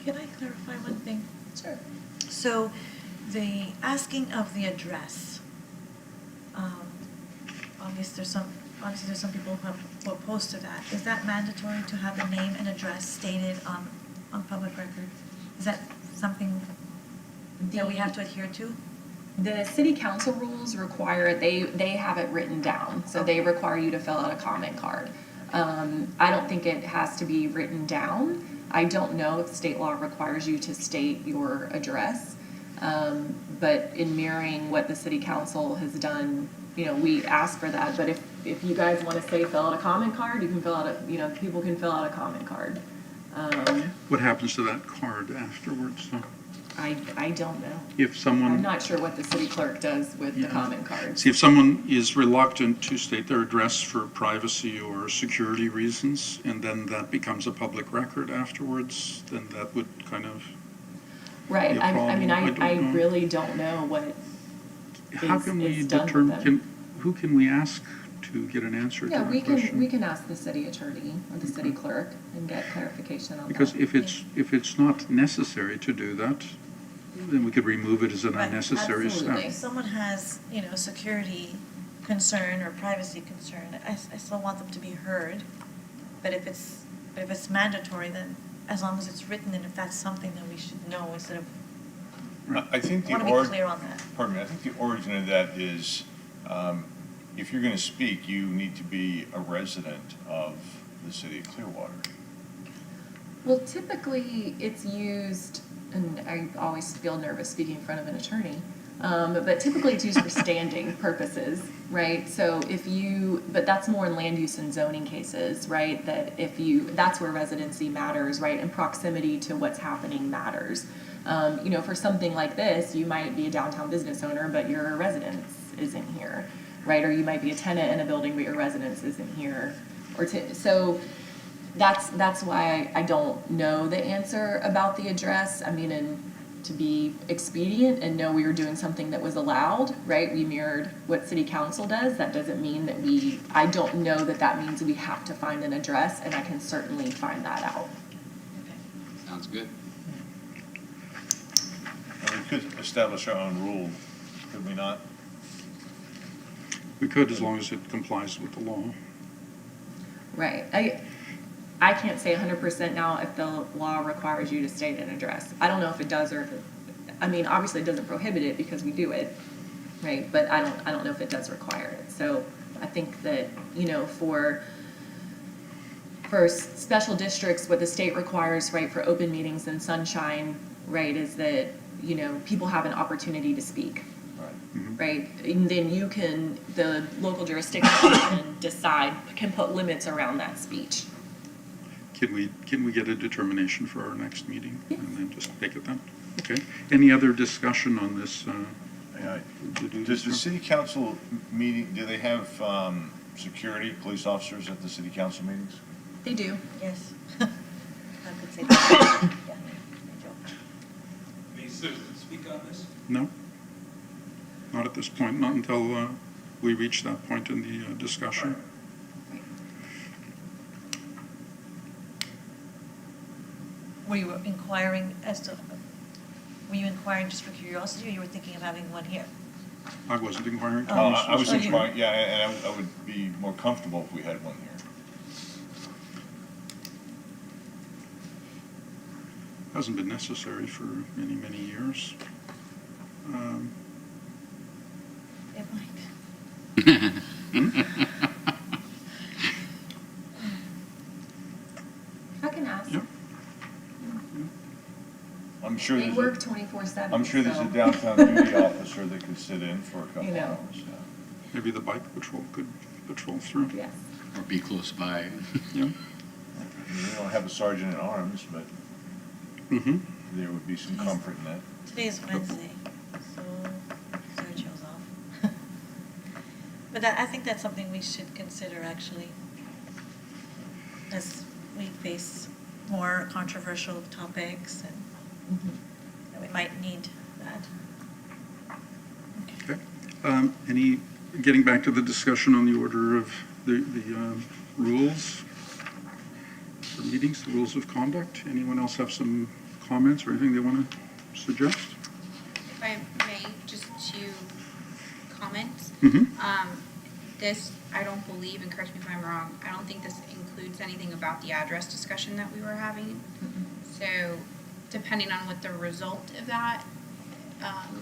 B: Can I clarify one thing?
F: Sure.
B: So, the asking of the address, obviously there's some people who have opposed to that. Is that mandatory to have the name and address stated on public record? Is that something that we have to adhere to?
F: The City Council rules require, they have it written down, so they require you to fill out a comment card. I don't think it has to be written down. I don't know if state law requires you to state your address, but in mirroring what the City Council has done, we ask for that. But if you guys want to say fill out a comment card, you can fill out people can fill out a comment card.
C: What happens to that card afterwards?
F: I don't know.
C: If
F: I'm
C: someone,
F: not sure what the city clerk does with the
C: Yeah.
F: comment cards.
C: see, if someone is reluctant to state their address for privacy or security reasons, and then that becomes a public record afterwards, then that would kind of,
F: Right,
C: be a
F: I mean,
C: problem. I don't
F: I
C: know.
F: really don't know what
C: how can we
F: is done with
C: determine,
F: them.
C: who can we ask to get an answer to
F: Yeah,
C: that
F: we
C: question?
F: can ask the city attorney or the city clerk and get clarification on that.
C: Because if it's not necessary to do that, then we could remove it as an
B: Right,
C: unnecessary
F: absolutely.
C: step.
B: If someone has, security concern or privacy concern, I still want them to be heard. But if it's mandatory, then as long as it's written and if that's something that we should know instead of,
H: I think
B: I want to be clear on that.
H: pardon me, I think the origin of that is, if you're gonna speak, you need to be a resident of the city of Clearwater.
F: Well, typically, it's used, and I always feel nervous speaking in front of an attorney, but typically it's used for standing purposes, right? So but that's more in land use and zoning cases, right? That's where residency matters, right? And proximity to what's happening matters. For something like this, you might be a downtown business owner, but your residence isn't here, right? Or you might be a tenant in a building, but your residence isn't here. So that's why I don't know the answer about the address. I mean, and to be expedient and know we were doing something that was allowed, right? We mirrored what city council does. That doesn't mean that I don't know that means we have to find an address, and I can certainly find that out.
A: Sounds good.
H: And we could establish our own rule, could we not?
C: We could, as long as it complies with the law.
F: Right. I can't say 100% now if the law requires you to state an address. I don't know if it does or if obviously it doesn't prohibit it because we do it, right? But I don't know if it does require it. So I think that, for special districts, what the state requires, right, for open meetings and sunshine, right, is that, people have an opportunity to speak. Right, and then the local jurisdiction can put limits around that speech.
C: Can we get a determination for our next meeting? And then just take it then? Okay. Any other discussion on this?
H: Does the city council meeting, do they have security, police officers at the city council meetings?
F: They do.
B: Yes. I could say that. Yeah, they do.
G: May citizens speak on this?
C: No? Not at this point, not until we reach that point in the discussion.
B: Were you inquiring just for curiosity, or you were thinking of having one here?
C: I wasn't inquiring.
B: Oh,
H: I was
B: Oh, you-
H: inquiring, yeah, and I would be more comfortable if we had one here.
C: Hasn't been necessary for many, many years.
B: It might.
F: I can ask.
C: Yep.
H: I'm sure
F: We work 24/7.
H: I'm sure there's
F: so,
H: a downtown duty officer that could sit in for a couple
F: You know.
H: hours. Yeah.
C: Maybe the bike patrol could patrol through.
F: Yes.
A: Or be close by.
C: Yeah.
H: I mean, we don't have a sergeant at arms, but
C: Mm-hmm.
H: there would be some comfort in that.
B: Today's Wednesday, so Sergio's off. But I think that's something we should consider, actually, as we face more controversial topics, and we might need that.
C: Okay. Getting back to the discussion on the order of the rules for meetings, the rules of conduct. Anyone else have some comments or anything they want to suggest?
I: If I may, just two comments.
C: Mm-hmm.
I: This, I don't believe, and correct me if I'm wrong, I don't think this includes anything about the address discussion that we were having. So depending on what the result of that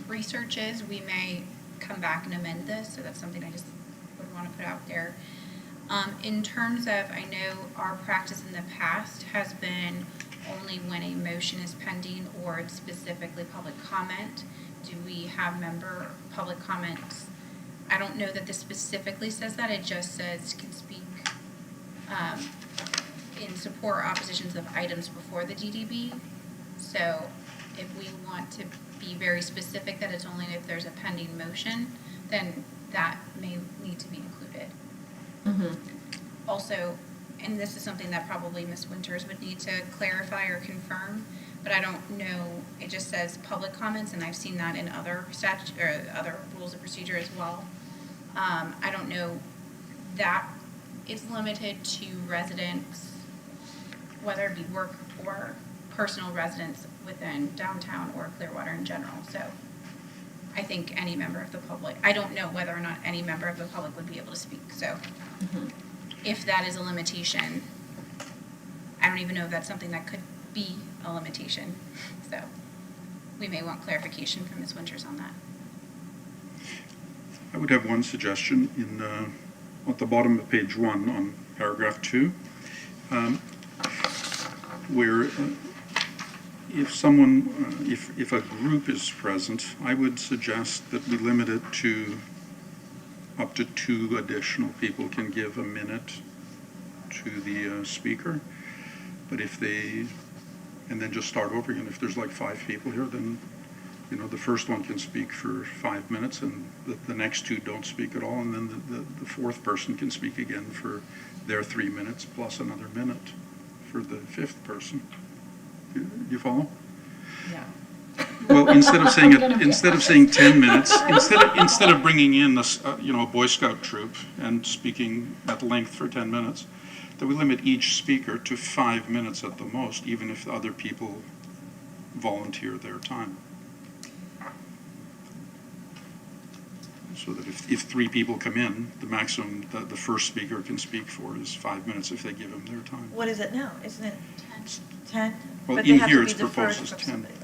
I: research is, we may come back and amend this. So that's something I just would want to put out there. In terms of, I know our practice in the past has been only when a motion is pending or it's specifically public comment. Do we have member public comments? I don't know that this specifically says that. It just says can speak in support or oppositions of items before the DDB. So if we want to be very specific that it's only if there's a pending motion, then that may need to be included. Also, and this is something that probably Ms. Winters would need to clarify or confirm, but I don't know, it just says public comments, and I've seen that in other statute, or other rules of procedure as well. I don't know, that is limited to residents, whether it be work or personal residents within downtown or Clearwater in general, so I think any member of the public, I don't know whether or not any member of the public would be able to speak, so if that is a limitation, I don't even know if that's something that could be a limitation, so we may want clarification from Ms. Winters on that.
C: I would have one suggestion in, at the bottom of page 1 on paragraph 2, where if someone, if a group is present, I would suggest that we limit it to up to 2 additional people can give a minute to the speaker. But if they, and then just start over again. If there's like 5 people here, then, you know, the first one can speak for 5 minutes and the next 2 don't speak at all. And then the 4th person can speak again for their 3 minutes plus another minute for the 5th person. Do you follow?
F: Yeah.
C: Well, instead of saying 10 minutes, instead of bringing in this, you know, a Boy Scout troop and speaking at length for 10 minutes, that we limit each speaker to 5 minutes at the most, even if other people volunteer their time. So that if 3 people come in, the maximum that the first speaker can speak for is 5 minutes if they give them their time.
B: What is it now? Isn't it 10?
C: Well,
B: But they
C: in
B: have
C: here
B: to be
C: it's proposed
B: deferred
C: as
B: from
C: 10.
B: somebody, right?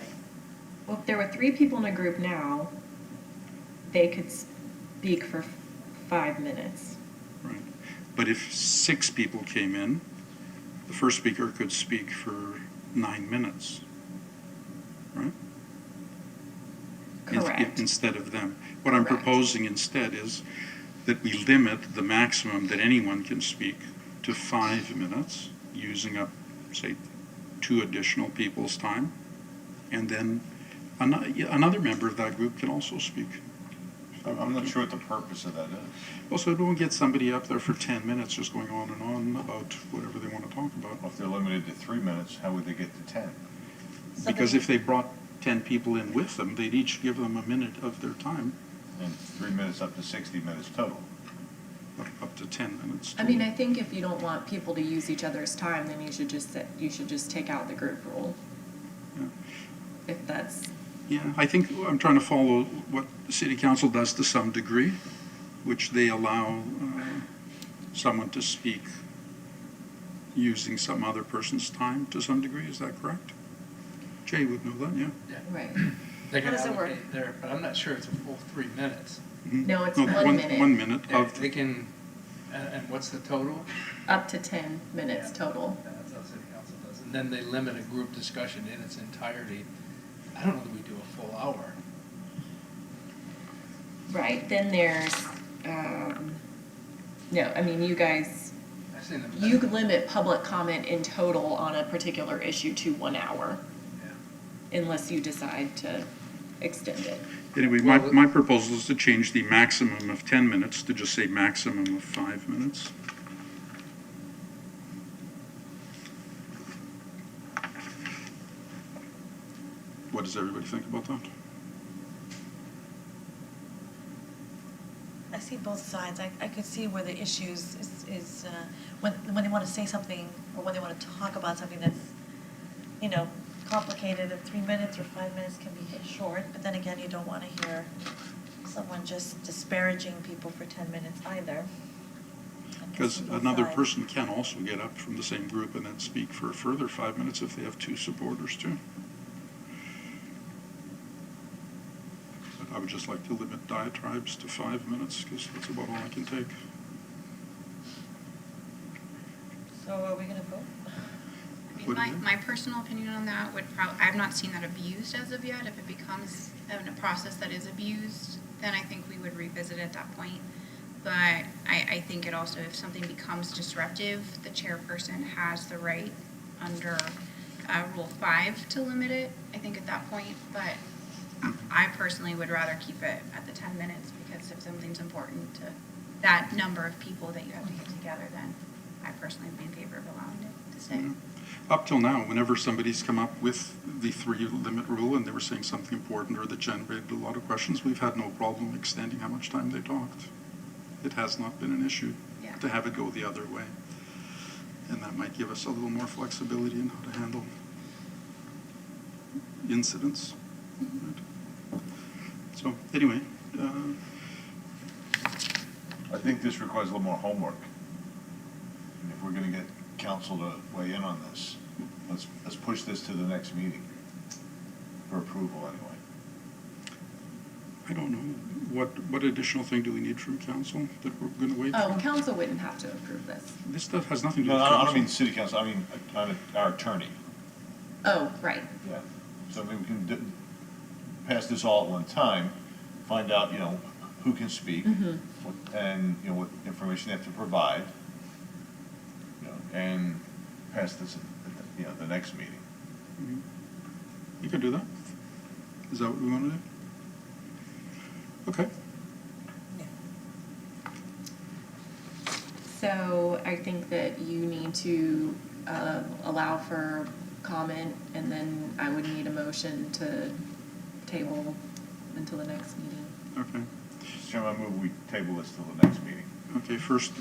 F: Well, if there were 3 people in a group now, they could speak for 5 minutes.
C: Right. But if 6 people came in, the first speaker could speak for 9 minutes, right?
F: Correct.
C: Instead of them. What I'm
F: Correct.
C: proposing instead is that we limit the maximum that anyone can speak to 5 minutes, using up, say, 2 additional people's time, and then another member of that group can also speak.
H: I'm not sure what the purpose of that is.
C: Also, don't get somebody up there for 10 minutes just going on and on about whatever they want to talk about.
H: Well, if they're limited to 3 minutes, how would they get to 10?
C: Because if they brought 10 people in with them, they'd each give them a minute of their time,
H: And 3 minutes up to 60 minutes total.
C: up to 10 minutes.
F: I mean, I think if you don't want people to use each other's time, then you should just take out the group rule.
C: Yeah.
F: If that's,
C: Yeah, I think I'm trying to follow what the city council does to some degree, which they allow someone to speak using some other person's time to some degree. Is that correct? Jay would know that, yeah.
F: right.
E: They can
B: How does it work?
E: allocate there, but I'm not sure it's a full 3 minutes.
C: Mhm.
F: No, it's 1 minute.
C: 1 minute
E: Yeah,
C: of,
E: They can, and what's the total?
F: Up to 10 minutes total.
E: That's how city council does it. And then they limit a group discussion in its entirety. I don't know that we do a full hour.
F: Right, then there's, no, I mean, you guys,
E: I've seen them.
F: you limit public comment in total on a particular issue to 1 hour,
E: Yeah.
F: unless you decide to extend it.
C: anyway,
E: Well,
C: my proposal is to change the maximum of 10 minutes to just say maximum of 5 minutes. What does everybody think about that?
B: I see both sides. I could see where the issues is when they want to say something or when they want to talk about something that's, you know, complicated, and 3 minutes or 5 minutes can be short, but then again, you don't want to hear someone just disparaging people for 10 minutes either. I can
C: Because
B: see both
C: another
B: sides.
C: person can also get up from the same group and then speak for a further 5 minutes if they have 2 supporters too. But I would just like to limit diatribes to 5 minutes because that's about all I can take.
B: So are we going to vote?
I: I
C: What do
I: mean,
C: you
I: my personal opinion on that would I've not seen that abused as of yet. If it becomes a process that is abused, then I think we would revisit at that point. But I think it also, if something becomes disruptive, the chairperson has the right under Rule 5 to limit it, I think at that point, but I personally would rather keep it at the 10 minutes, because if something's important to that number of people that you have to get together, then I personally would be in favor of allowing it to stay.
C: Up till now, whenever somebody's come up with the 3-limit rule and they were saying something important or that generated a lot of questions, we've had no problem extending how much time they talked. It has not been an issue
I: Yeah.
C: to have it go the other way. And that might give us a little more flexibility in how to handle incidents. Right. So anyway,
H: I think this requires a little more homework. And if we're gonna get council to weigh in on this, let's push this to the next meeting for approval anyway.
C: I don't know, what additional thing do we need from council that we're going to wait for?
F: Oh, council wouldn't have to approve this.
C: This stuff has nothing to do
H: No,
C: with
H: I
C: council.
H: don't mean city council, I mean our attorney.
F: Oh, right.
H: Yeah. So maybe we can pass this all at one time, find out, who can speak, and, what information they have to provide, and pass this at the next meeting.
C: You can do that. Is that what we want to do? Okay.
F: So I think that you need to allow for comment, and then I would need a motion to table until the next meeting.
C: Okay.
H: Mr. Chairman, I move we table this till the next meeting.
C: Okay, first,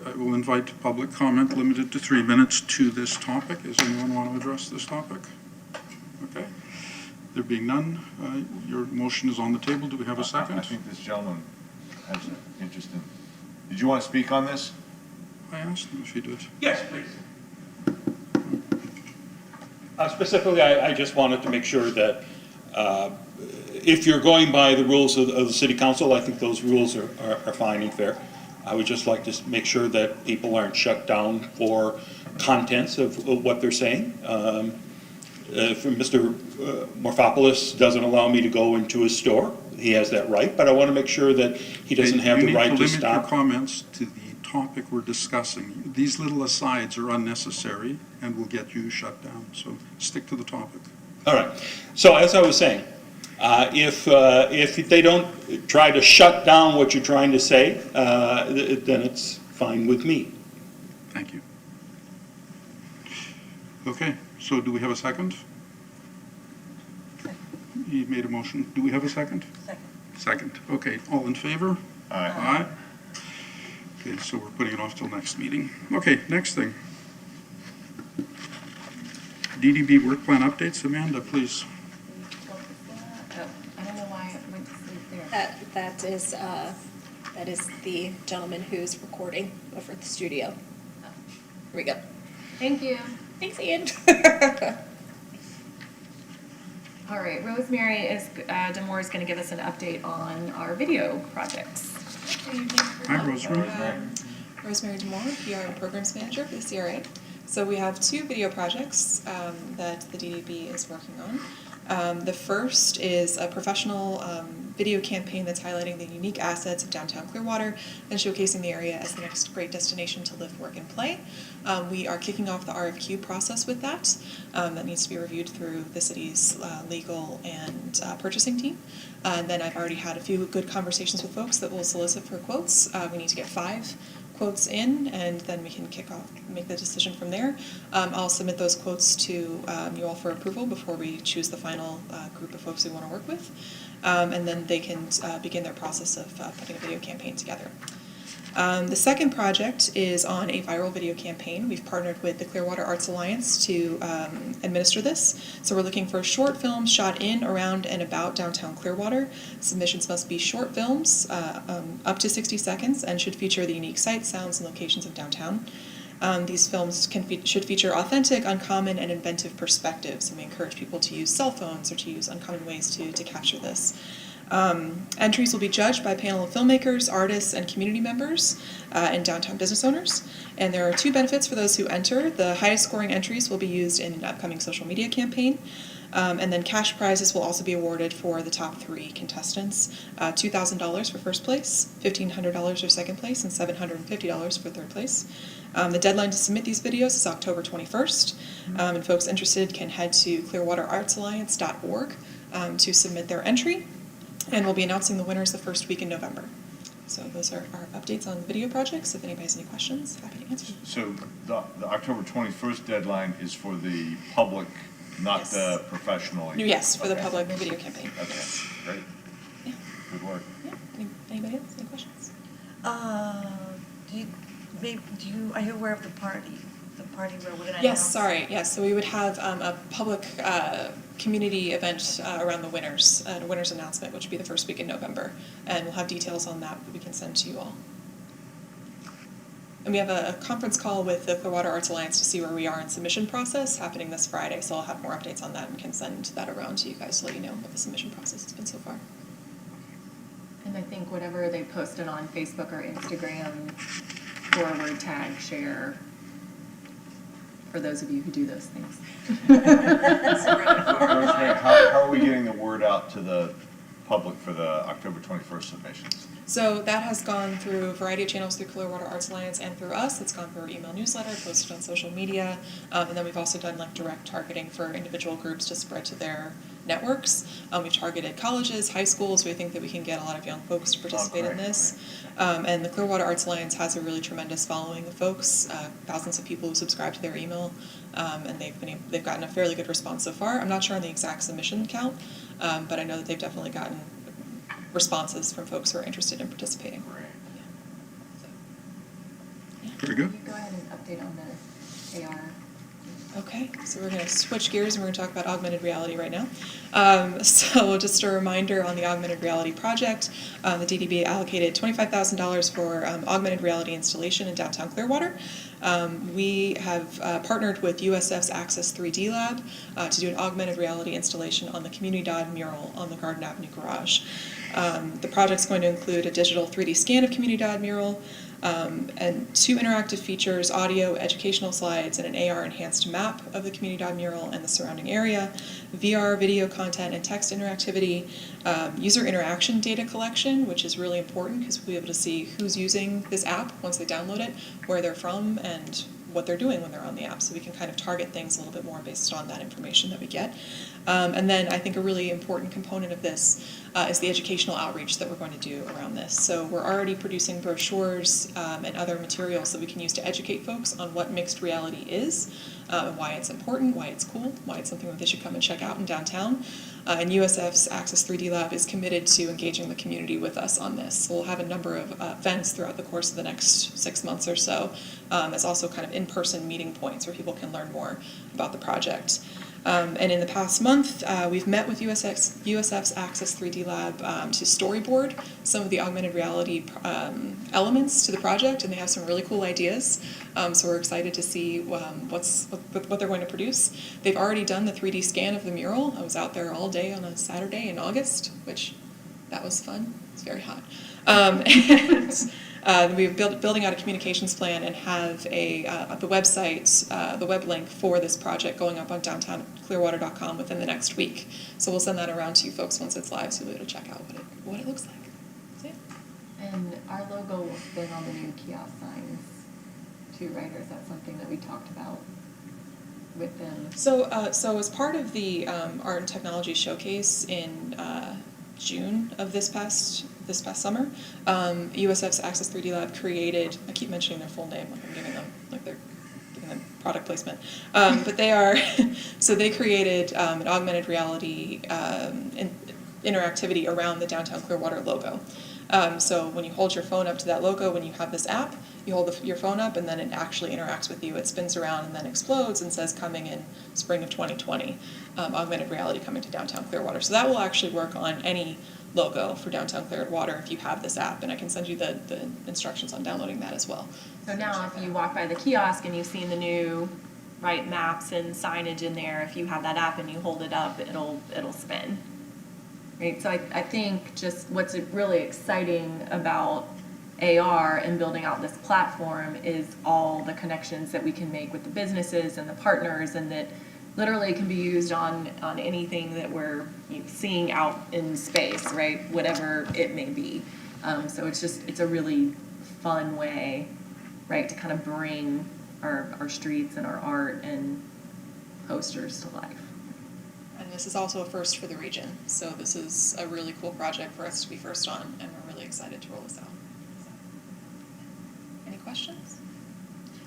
C: I will invite public comment limited to 3 minutes to this topic. Does anyone want to address this topic? Okay. There being none, your motion is on the table. Do we have a second?
H: I think this gentleman has an interest in, did you want to speak on this?
C: I asked him if he did.
G: Yes, please. Specifically, I just wanted to make sure that if you're going by the rules of the city council, I think those rules are fine and fair. I would just like to make sure that people aren't shut down for contents of what they're saying. If Mr. Morphopoulos doesn't allow me to go into his store, he has that right, but I want to make sure that he doesn't have the right to
C: You need to limit your
G: stop.
C: comments to the topic we're discussing. These little asides are unnecessary and will get you shut down, so stick to the topic.
G: All right. So as I was saying, if they don't try to shut down what you're trying to say, then it's fine with me.
C: Thank you. Okay, so do we have a second? He made a motion. Do we have a second?
B: Second.
C: Second. Okay, all in favor?
H: Aye.
C: Aye. Okay, so we're putting it off till next meeting. Okay, next thing. DDB work plan updates. Amanda, please.
F: Oh, I don't know why it went to sleep there.
D: That is the gentleman who's recording over at the studio. Here we go.
F: Thank you.
D: Thanks, Ian.
F: All right, Rosemary Demore is going to give us an update on our video projects.
C: Hi, Rosemary.
M: Rosemary Demore, PR and Programs Manager for the CRA. So we have 2 video projects that the DDB is working on. The first is a professional video campaign that's highlighting the unique assets of downtown Clearwater and showcasing the area as the next great destination to live, work, and play. We are kicking off the RFQ process with that. That needs to be reviewed through the city's legal and purchasing team. And then I've already had a few good conversations with folks that will solicit for quotes. We need to get 5 quotes in, and then we can make the decision from there. I'll submit those quotes to you all for approval before we choose the final group of folks we want to work with. And then they can begin their process of putting a video campaign together. The second project is on a viral video campaign. We've partnered with the Clearwater Arts Alliance to administer this. So we're looking for short films shot in, around, and about downtown Clearwater. Submissions must be short films, up to 60 seconds, and should feature the unique sights, sounds, and locations of downtown. These films should feature authentic, uncommon, and inventive perspectives, and we encourage people to use cell phones or to use uncommon ways to capture this. Entries will be judged by a panel of filmmakers, artists, and community members and downtown business owners. And there are 2 benefits for those who enter. The highest scoring entries will be used in an upcoming social media campaign. And then cash prizes will also be awarded for the top 3 contestants. $2,000 for first place, $1,500 for second place, and $750 for third place. The deadline to submit these videos is October 21st, and folks interested can head to clearwaterartsalliance.org to submit their entry, and we'll be announcing the winners the first week in November. So those are our updates on the video projects. If anybody has any questions, happy to answer.
H: So the October 21st deadline is for the public, not
M: Yes.
H: the professional?
M: Yes, for the
H: Okay.
M: public video campaign.
H: Okay, great.
M: Yeah.
H: Good work.
M: Yeah. Anybody else? Any questions?
B: Are you aware of the party where we're gonna announce?
M: Yes, sorry, yes, so we would have a public community event around the winners, a winners announcement, which would be the first week in November. And we'll have details on that we can send to you all. And we have a conference call with the Clearwater Arts Alliance to see where we are in submission process happening this Friday. So I'll have more updates on that and can send that around to you guys to let you know what the submission process has been so far.
F: And I think whatever they posted on Facebook or Instagram, forward, tag, share, for those of you who do those things.
H: Rosemary, how are we getting the word out to the public for the October 21st submissions?
M: So that has gone through a variety of channels through Clearwater Arts Alliance and through us. It's gone through our email newsletter, posted on social media, and then we've also done like direct targeting for individual groups to spread to their networks. We've targeted colleges, high schools. We think that we can get a lot of young folks to participate in this. And the Clearwater Arts Alliance has a really tremendous following of folks, thousands of people who subscribe to their email, and they've gotten a fairly good response so far. I'm not sure on the exact submission count, but I know that they've definitely gotten responses from folks who are interested in participating.
C: Very good.
F: Can you go ahead and update on the AR?
M: Okay, so we're going to switch gears and we're going to talk about augmented reality right now. So just a reminder on the augmented reality project, the DDB allocated $25,000 for augmented reality installation in downtown Clearwater. We have partnered with USF's Access 3D Lab to do an augmented reality installation on the Community Dod mural on the Garden Avenue garage. The project's going to include a digital 3D scan of Community Dod mural, and 2 interactive features, audio, educational slides, and an AR enhanced map of the Community Dod mural and the surrounding area, VR, video content, and text interactivity, user interaction data collection, which is really important because we'll be able to see who's using this app once they download it, where they're from, and what they're doing when they're on the app. So we can kind of target things a little bit more based on that information that we get. And then I think a really important component of this is the educational outreach that we're going to do around this. So we're already producing brochures and other materials that we can use to educate folks on what mixed reality is, why it's important, why it's cool, why it's something that they should come and check out in downtown. And USF's Access 3D Lab is committed to engaging the community with us on this. So we'll have a number of events throughout the course of the next 6 months or so, as also kind of in-person meeting points where people can learn more about the project. And in the past month, we've met with USF's Access 3D Lab to storyboard some of the augmented reality elements to the project, and they have some really cool ideas. So we're excited to see what they're going to produce. They've already done the 3D scan of the mural. I was out there all day on a Saturday in August, which that was fun. It's very hot. And we're building out a communications plan and have the website, the web link for this project going up on downtownclearwater.com within the next week. So we'll send that around to you folks once it's live, so you'll be able to check out what it looks like. So, yeah.
F: And our logo will spin on the new kiosk signs too, right? Or is that something that we talked about with them?
M: So as part of the Art and Technology Showcase in June of this past summer, USF's Access 3D Lab created, I keep mentioning their full name like I'm giving them, like they're giving them product placement, but they are, so they created an augmented reality interactivity around the Downtown Clearwater logo. So when you hold your phone up to that logo, when you have this app, you hold your phone up and then it actually interacts with you. It spins around and then explodes and says coming in spring of 2020, augmented reality coming to Downtown Clearwater. So that will actually work on any logo for Downtown Clearwater if you have this app, and I can send you the instructions on downloading that as well.
F: So now if you walk by the kiosk and you've seen the new maps and signage in there, if you have that app and you hold it up, it'll spin. Right? So I think just what's really exciting about AR and building out this platform is all the connections that we can make with the businesses and the partners, and that literally can be used on anything that we're seeing out in space, right? Whatever it may be. So it's a really fun way, right, to kind of bring our streets and our art and posters to life.
M: And this is also a first for the region, so this is a really cool project for us to be first on, and we're really excited to roll this out. Any questions?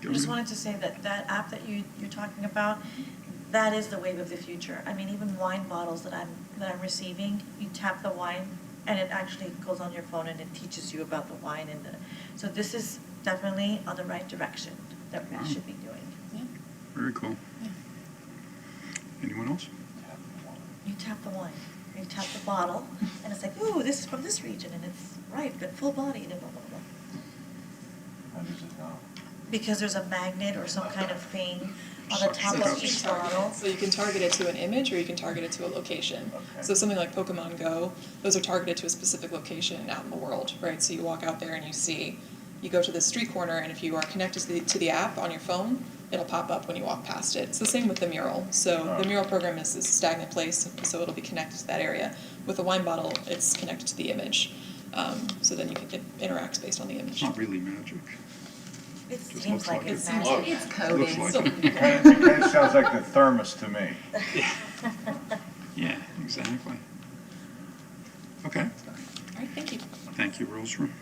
B: I just wanted to say that that app that you're talking about, that is the wave of the future. I mean, even wine bottles that I'm receiving, you tap the wine and it actually goes on your phone and it teaches you about the wine so this is definitely on the right direction that we should be doing.
M: Yeah.
C: Very cool. Anyone else?
B: You tap the wine, you tap the bottle, and it's like, ooh, this is from this region, and it's ripe and full bodied and blah, blah, blah.
H: How does it know?
B: Because there's a magnet or some kind of thing on the top
M: So
B: of each bottle.
M: So you can target it to an image or you can target it to a location. So something like Pokemon Go, those are targeted to a specific location out in the world, right? So you walk out there and you go to the street corner, and if you are connected to the app on your phone, it'll pop up when you walk past it. It's the same with the mural. So the mural program is a stagnant place, so it'll be connected to that area. With the wine bottle, it's connected to the image. So then you can interact based on the
C: It's
M: image.
C: not really magic.
B: It
C: Just
B: seems
C: looks
B: like
C: like
B: it's
C: it.
B: magic.
F: It's
C: Looks
F: coded.
C: like it.
H: It kind of sounds like the thermos to me.
C: Yeah, exactly. Okay.
M: All right, thank you.
C: Thank you, Rosemary.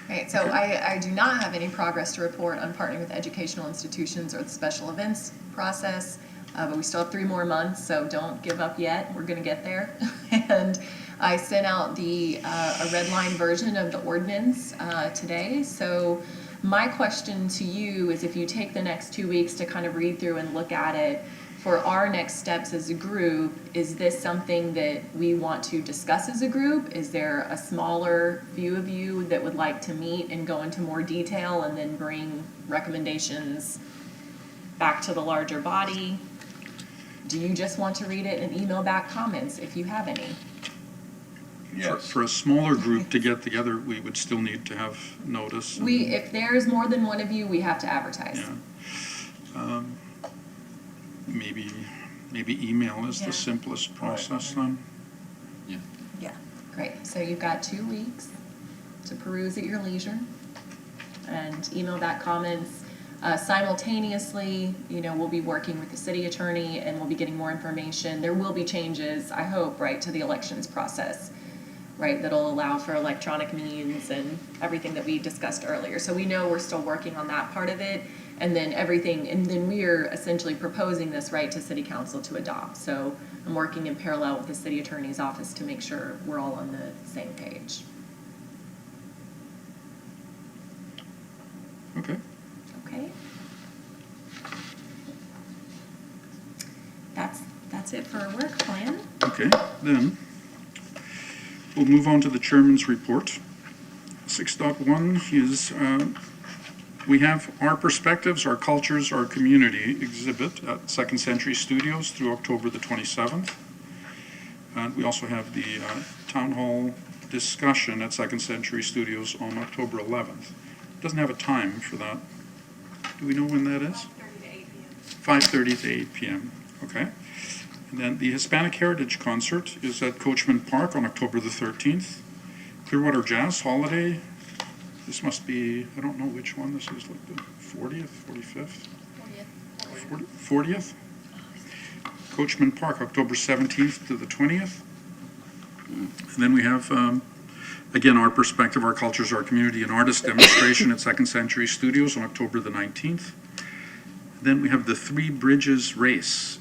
F: Okay, so I do not have any progress to report on partnering with educational institutions or the special events process, but we still have 3 more months, so don't give up yet. We're going to get there. And I sent out a red line version of the ordinance today. So my question to you is, if you take the next 2 weeks to kind of read through and look at it, for our next steps as a group, is this something that we want to discuss as a group? Is there a smaller few of you that would like to meet and go into more detail and then bring recommendations back to the larger body? Do you just want to read it and email back comments if you have any?
H: Yes.
C: For a smaller group to get together, we would still need to have notice. and-
F: If there's more than one of you, we have to advertise.
C: Yeah. Maybe email is
B: Yeah.
C: the simplest process then.
B: Yeah.
F: Great, so you've got 2 weeks to peruse at your leisure and email back comments. Simultaneously, we'll be working with the city attorney and we'll be getting more information. There will be changes, I hope, right, to the elections process, right, that'll allow for electronic means and everything that we discussed earlier. So we know we're still working on that part of it. And then we are essentially proposing this, right, to city council to adopt. So I'm working in parallel with the city attorney's office to make sure we're all on the same page.
C: Okay.
F: Okay? That's it for our work plan.
C: Okay, then we'll move on to the chairman's report. 6.1 is we have Our Perspectives, Our Cultures, Our Community exhibit at Second Century Studios through October the 27th. And we also have the Town Hall discussion at Second Century Studios on October 11th. Doesn't have a time for that. Do we know when that is? 5:30 to 8 p.m. Okay. And then the Hispanic Heritage Concert is at Coachman Park on October the 13th. Clearwater Jazz Holiday. This must be, I don't know which one this is, like the 40th, 45th? 40th? Coachman Park, October 17th to the 20th. And then we have, again, Our Perspective, Our Cultures, Our Community, an artist demonstration at Second Century Studios on October the 19th. Then we have the Three Bridges Race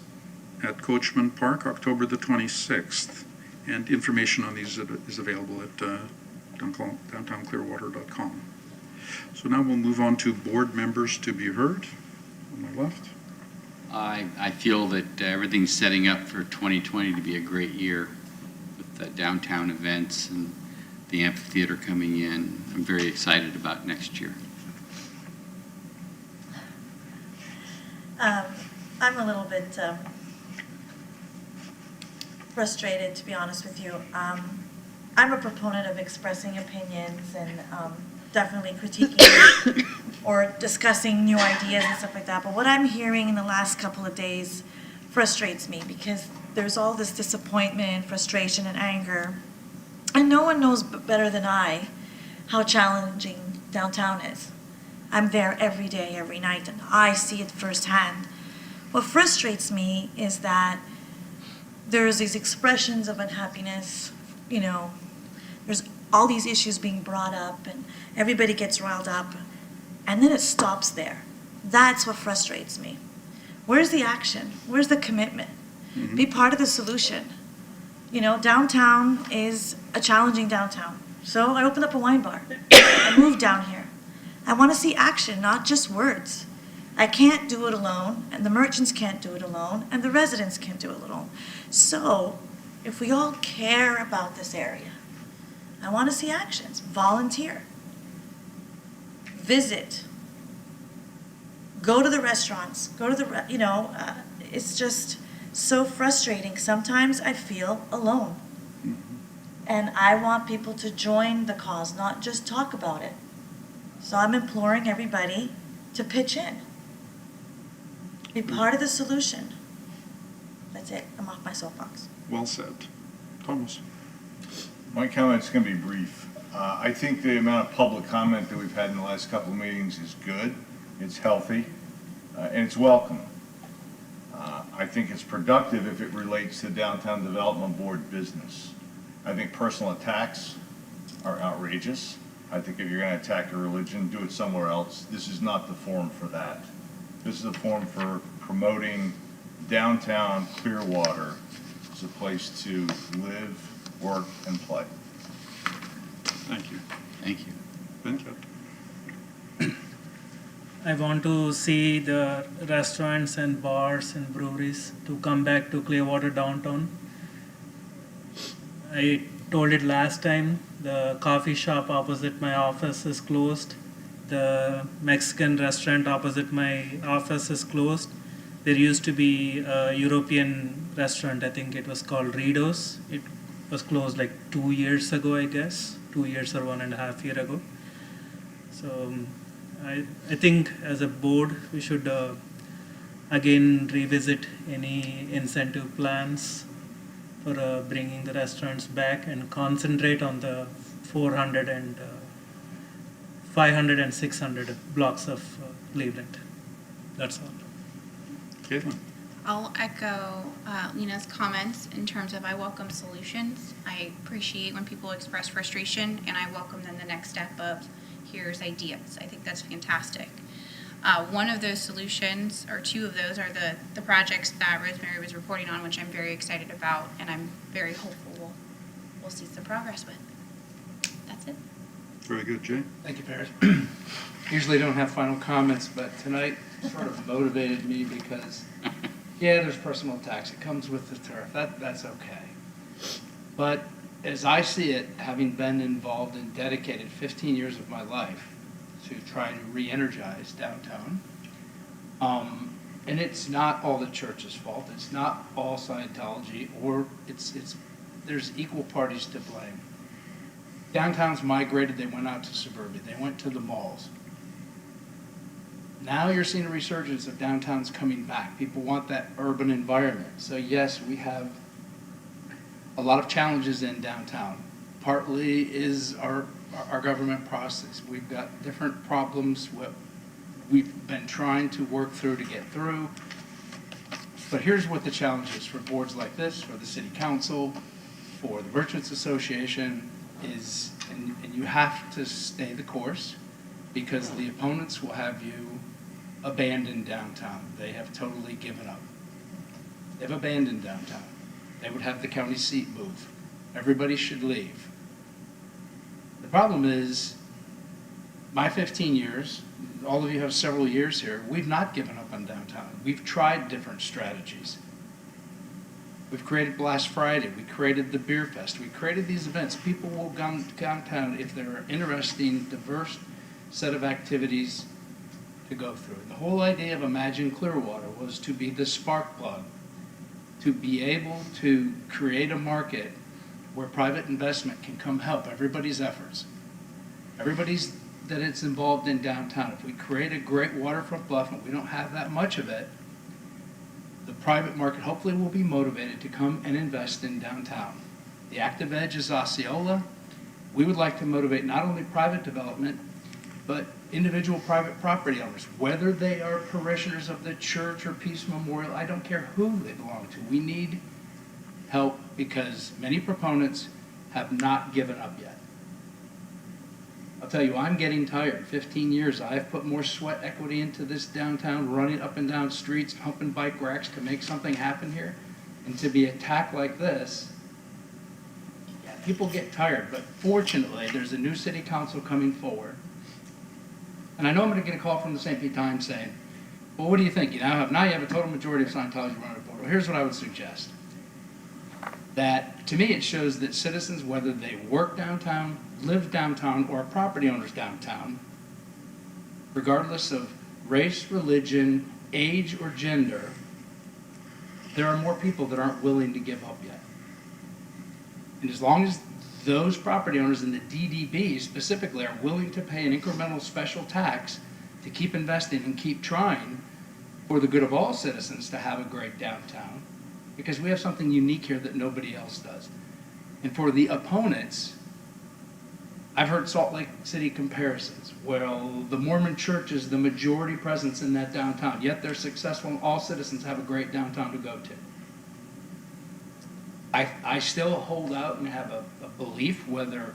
C: at Coachman Park, October the 26th. And information on these is available at downtownclearwater.com. So now we'll move on to board members to be heard. On my left.
A: I feel that everything's setting up for 2020 to be a great year with the downtown events and the amphitheater coming in. I'm very excited about next year.
B: I'm a little bit frustrated, to be honest with you. I'm a proponent of expressing opinions and definitely critiquing or discussing new ideas and stuff like that. But what I'm hearing in the last couple of days frustrates me because there's all this disappointment, frustration, and anger. And no one knows better than I how challenging downtown is. I'm there every day, every night, and I see it firsthand. What frustrates me is that there's these expressions of unhappiness, there's all these issues being brought up, and everybody gets riled up, and then it stops there. That's what frustrates me. Where's the action? Where's the commitment? Be part of the solution. Downtown is a challenging downtown. So I opened up a wine bar. I moved down here. I want to see action, not just words. I can't do it alone, and the merchants can't do it alone, and the residents can't do it alone. So if we all care about this area, I want to see actions. Volunteer. Visit. Go to the restaurants. Go to the, it's just so frustrating. Sometimes I feel alone. And I want people to join the cause, not just talk about it. So I'm imploring everybody to pitch in. Be part of the solution. That's it. I'm off my soapbox.
C: Well said. Thomas?
H: My comment's going to be brief. I think the amount of public comment that we've had in the last couple of meetings is good, it's healthy, and it's welcome. I think it's productive if it relates to Downtown Development Board business. I think personal attacks are outrageous. I think if you're going to attack a religion, do it somewhere else. This is not the forum for that. This is a forum for promoting downtown Clearwater as a place to live, work, and play.
C: Thank you.
A: Thank you.
C: Venkat?
N: I want to see the restaurants and bars and breweries to come back to Clearwater downtown. I told it last time, the coffee shop opposite my office is closed. The Mexican restaurant opposite my office is closed. There used to be a European restaurant, I think it was called Rido's. It was closed like 2 years ago, I guess. 2 years or 1.5 years ago. So I think as a board, we should again revisit any incentive plans for bringing the restaurants back and concentrate on the 400 and 500 and 600 blocks of Cleveland. That's all.
C: Caitlin?
I: I'll echo Lena's comments in terms of I welcome solutions. I appreciate when people express frustration, and I welcome then the next step of here's ideas. I think that's fantastic. One of those solutions, or two of those, are the projects that Rosemary was reporting on, which I'm very excited about, and I'm very hopeful we'll see some progress with. That's it.
C: Very good. Jay?
E: Thank you, Paris. Usually don't have final comments, but tonight sort of motivated me because, yeah, there's personal attacks. It comes with the turf. That's okay. But as I see it, having been involved and dedicated 15 years of my life to try to re-energize downtown, and it's not all the church's fault. It's not all Scientology, or there's equal parties to blame. Downtown's migrated. They went out to suburbia. They went to the malls. Now you're seeing a resurgence of downtowns coming back. People want that urban environment. So yes, we have a lot of challenges in downtown. Partly is our government process. We've got different problems what we've been trying to work through to get through. But here's what the challenge is for boards like this, for the city council, for the Merchants Association, is, and you have to stay the course, because the opponents will have you abandon downtown. They have totally given up. They've abandoned downtown. They would have the county seat move. Everybody should leave. The problem is, my 15 years, all of you have several years here, we've not given up on downtown. We've tried different strategies. We've created Blast Friday. We created the Beer Fest. We created these events. People will come downtown if they're an interesting, diverse set of activities to go through. The whole idea of Imagine Clearwater was to be the spark plug, to be able to create a market where private investment can come help everybody's efforts. Everybody's that it's involved in downtown. If we create a great waterfront bluff, and we don't have that much of it, the private market hopefully will be motivated to come and invest in downtown. The active edge is Osceola. We would like to motivate not only private development, but individual private property owners, whether they are parishioners of the church or Peace Memorial, I don't care who they belong to. We need help because many proponents have not given up yet. I'll tell you, I'm getting tired. 15 years, I've put more sweat equity into this downtown, running up and down streets, pumping bike racks to make something happen here. And to be attacked like this, yeah, people get tired. But fortunately, there's a new city council coming forward. And I know I'm going to get a call from the St. Pete Times saying, well, what do you think? Now you have a total majority of Scientology running the board. Well, here's what I would suggest. That, to me, it shows that citizens, whether they work downtown, live downtown, or are property owners downtown, regardless of race, religion, age, or gender, there are more people that aren't willing to give up yet. And as long as those property owners in the DDB specifically are willing to pay an incremental special tax to keep investing and keep trying for the good of all citizens to have a great downtown, because we have something unique here that nobody else does. And for the opponents, I've heard Salt Lake City comparisons. Well, the Mormon church is the majority presence in that downtown, yet they're successful and all citizens have a great downtown to go to. I still hold out and have a belief whether,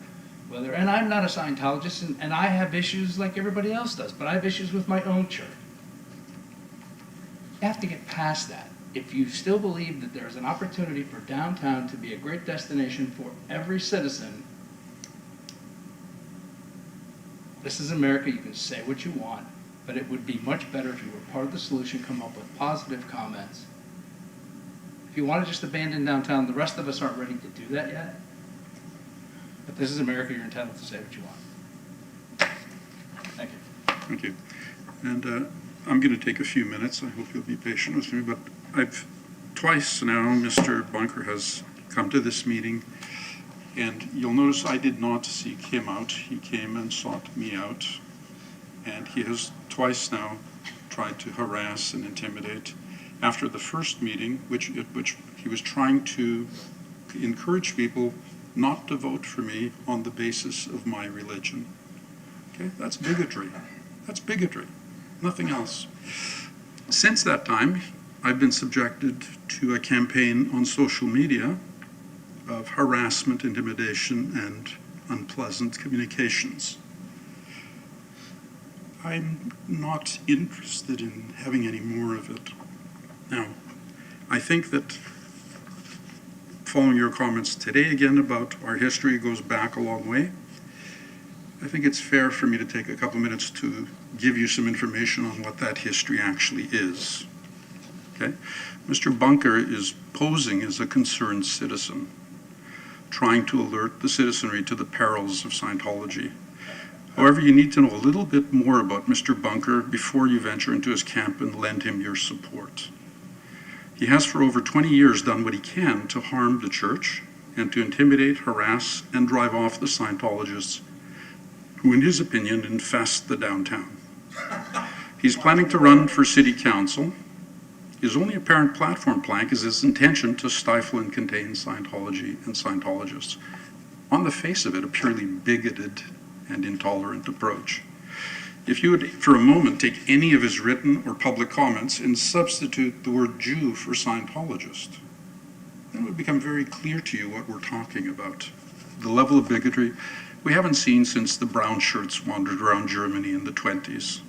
E: and I'm not a Scientologist, and I have issues like everybody else does, but I have issues with my own church. You have to get past that. If you still believe that there's an opportunity for downtown to be a great destination for every citizen, this is America, you can say what you want, but it would be much better if you were part of the solution, come up with positive comments. If you want to just abandon downtown, the rest of us aren't ready to do that yet. But this is America, you're entitled to say what you want. Thank you.
C: Thank you. And I'm going to take a few minutes. I hope you'll be patient with me, but twice now, Mr. Bunker has come to this meeting, and you'll notice I did not seek him out. He came and sought me out, and he has twice now tried to harass and intimidate. After the first meeting, which he was trying to encourage people not to vote for me on the basis of my religion. Okay, that's bigotry. That's bigotry, nothing else. Since that time, I've been subjected to a campaign on social media of harassment, intimidation, and unpleasant communications. I'm not interested in having any more of it. Now, I think that following your comments today again about our history goes back a long way, I think it's fair for me to take a couple minutes to give you some information on what that history actually is. Okay? Mr. Bunker is posing as a concerned citizen, trying to alert the citizenry to the perils of Scientology. However, you need to know a little bit more about Mr. Bunker before you venture into his camp and lend him your support. He has for over 20 years done what he can to harm the church and to intimidate, harass, and drive off the Scientologists who, in his opinion, infest the downtown. He's planning to run for city council. His only apparent platform plank is his intention to stifle and contain Scientology and Scientologists. On the face of it, a purely bigoted and intolerant approach. If you would, for a moment, take any of his written or public comments and substitute the word Jew for Scientologist, then it would become very clear to you what we're talking about. The level of bigotry we haven't seen since the brown shirts wandered around Germany in the 20s.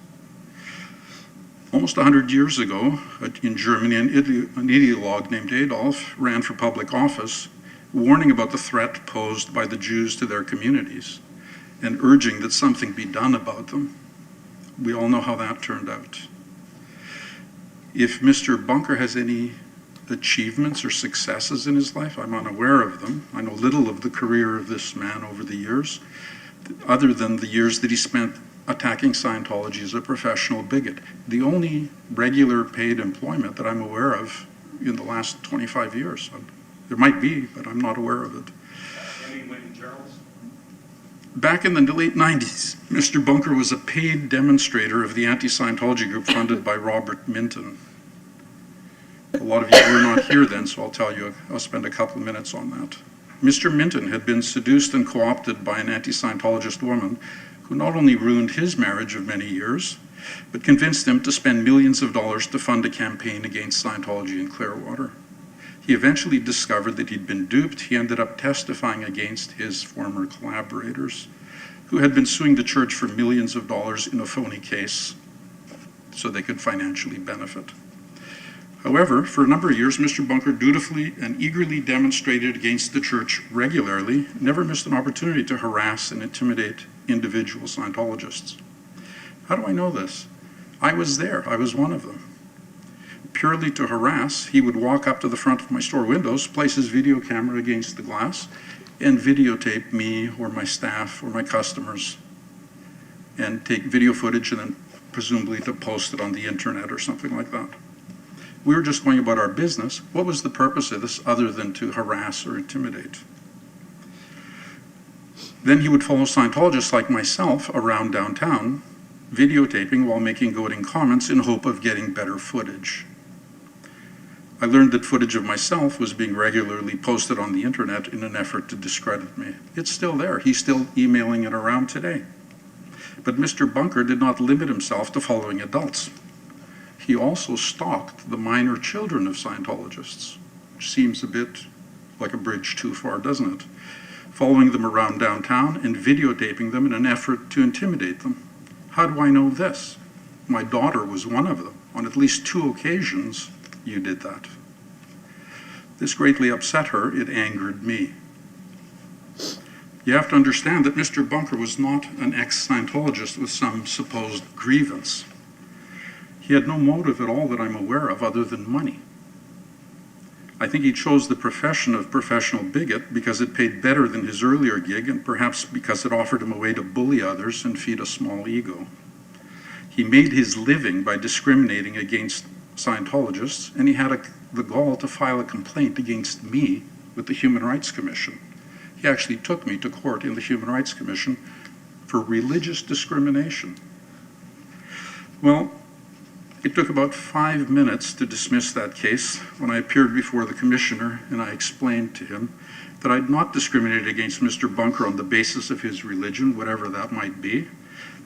C: Almost 100 years ago, in Germany, an ideologue named Adolf ran for public office, warning about the threat posed by the Jews to their communities and urging that something be done about them. We all know how that turned out. If Mr. Bunker has any achievements or successes in his life, I'm unaware of them. I know little of the career of this man over the years, other than the years that he spent attacking Scientology as a professional bigot. The only regular paid employment that I'm aware of in the last 25 years. There might be, but I'm not aware of it. Back in the late 90s, Mr. Bunker was a paid demonstrator of the anti-Scientology group funded by Robert Minton. A lot of you were not here then, so I'll spend a couple of minutes on that. Mr. Minton had been seduced and co-opted by an anti-Scientologist woman who not only ruined his marriage of many years, but convinced him to spend millions of dollars to fund a campaign against Scientology in Clearwater. He eventually discovered that he'd been duped. He ended up testifying against his former collaborators, who had been suing the church for millions of dollars in a phony case so they could financially benefit. However, for a number of years, Mr. Bunker dutifully and eagerly demonstrated against the church regularly, never missed an opportunity to harass and intimidate individual Scientologists. How do I know this? I was there. I was one of them. Purely to harass, he would walk up to the front of my store windows, place his video camera against the glass, and videotape me or my staff or my customers, and take video footage and then presumably to post it on the internet or something like that. We were just going about our business. What was the purpose of this other than to harass or intimidate? Then he would follow Scientologists like myself around downtown, videotaping while making goading comments in hope of getting better footage. I learned that footage of myself was being regularly posted on the internet in an effort to discredit me. It's still there. He's still emailing it around today. But Mr. Bunker did not limit himself to following adults. He also stalked the minor children of Scientologists, which seems a bit like a bridge too far, doesn't it? Following them around downtown and videotaping them in an effort to intimidate them. How do I know this? My daughter was one of them. On at least 2 occasions, you did that. This greatly upset her. It angered me. You have to understand that Mr. Bunker was not an ex-Scientologist with some supposed grievance. He had no motive at all that I'm aware of other than money. I think he chose the profession of professional bigot because it paid better than his earlier gig, and perhaps because it offered him a way to bully others and feed a small ego. He made his living by discriminating against Scientologists, and he had the gall to file a complaint against me with the Human Rights Commission. He actually took me to court in the Human Rights Commission for religious discrimination. Well, it took about 5 minutes to dismiss that case when I appeared before the commissioner and I explained to him that I'd not discriminated against Mr. Bunker on the basis of his religion, whatever that might be,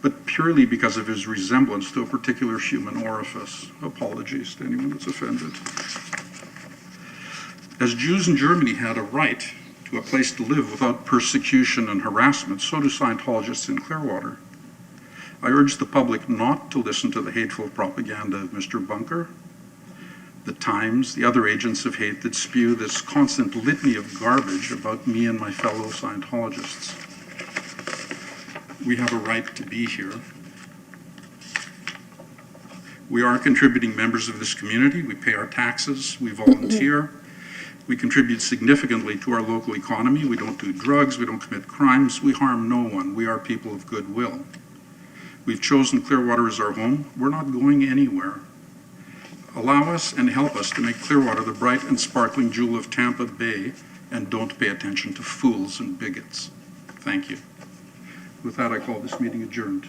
C: but purely because of his resemblance to a particular human orifice. Apologies to anyone that's offended. As Jews in Germany had a right to a place to live without persecution and harassment, so do Scientologists in Clearwater. I urge the public not to listen to the hateful propaganda of Mr. Bunker, the Times, the other agents of hate that spew this constant litany of garbage about me and my fellow Scientologists. We have a right to be here. We are contributing members of this community. We pay our taxes. We volunteer. We contribute significantly to our local economy. We don't do drugs. We don't commit crimes. We harm no one. We are people of goodwill. We've chosen Clearwater as our home. We're not going anywhere. Allow us and help us to make Clearwater the bright and sparkling jewel of Tampa Bay, and don't pay attention to fools and bigots. Thank you. With that, I call this meeting adjourned.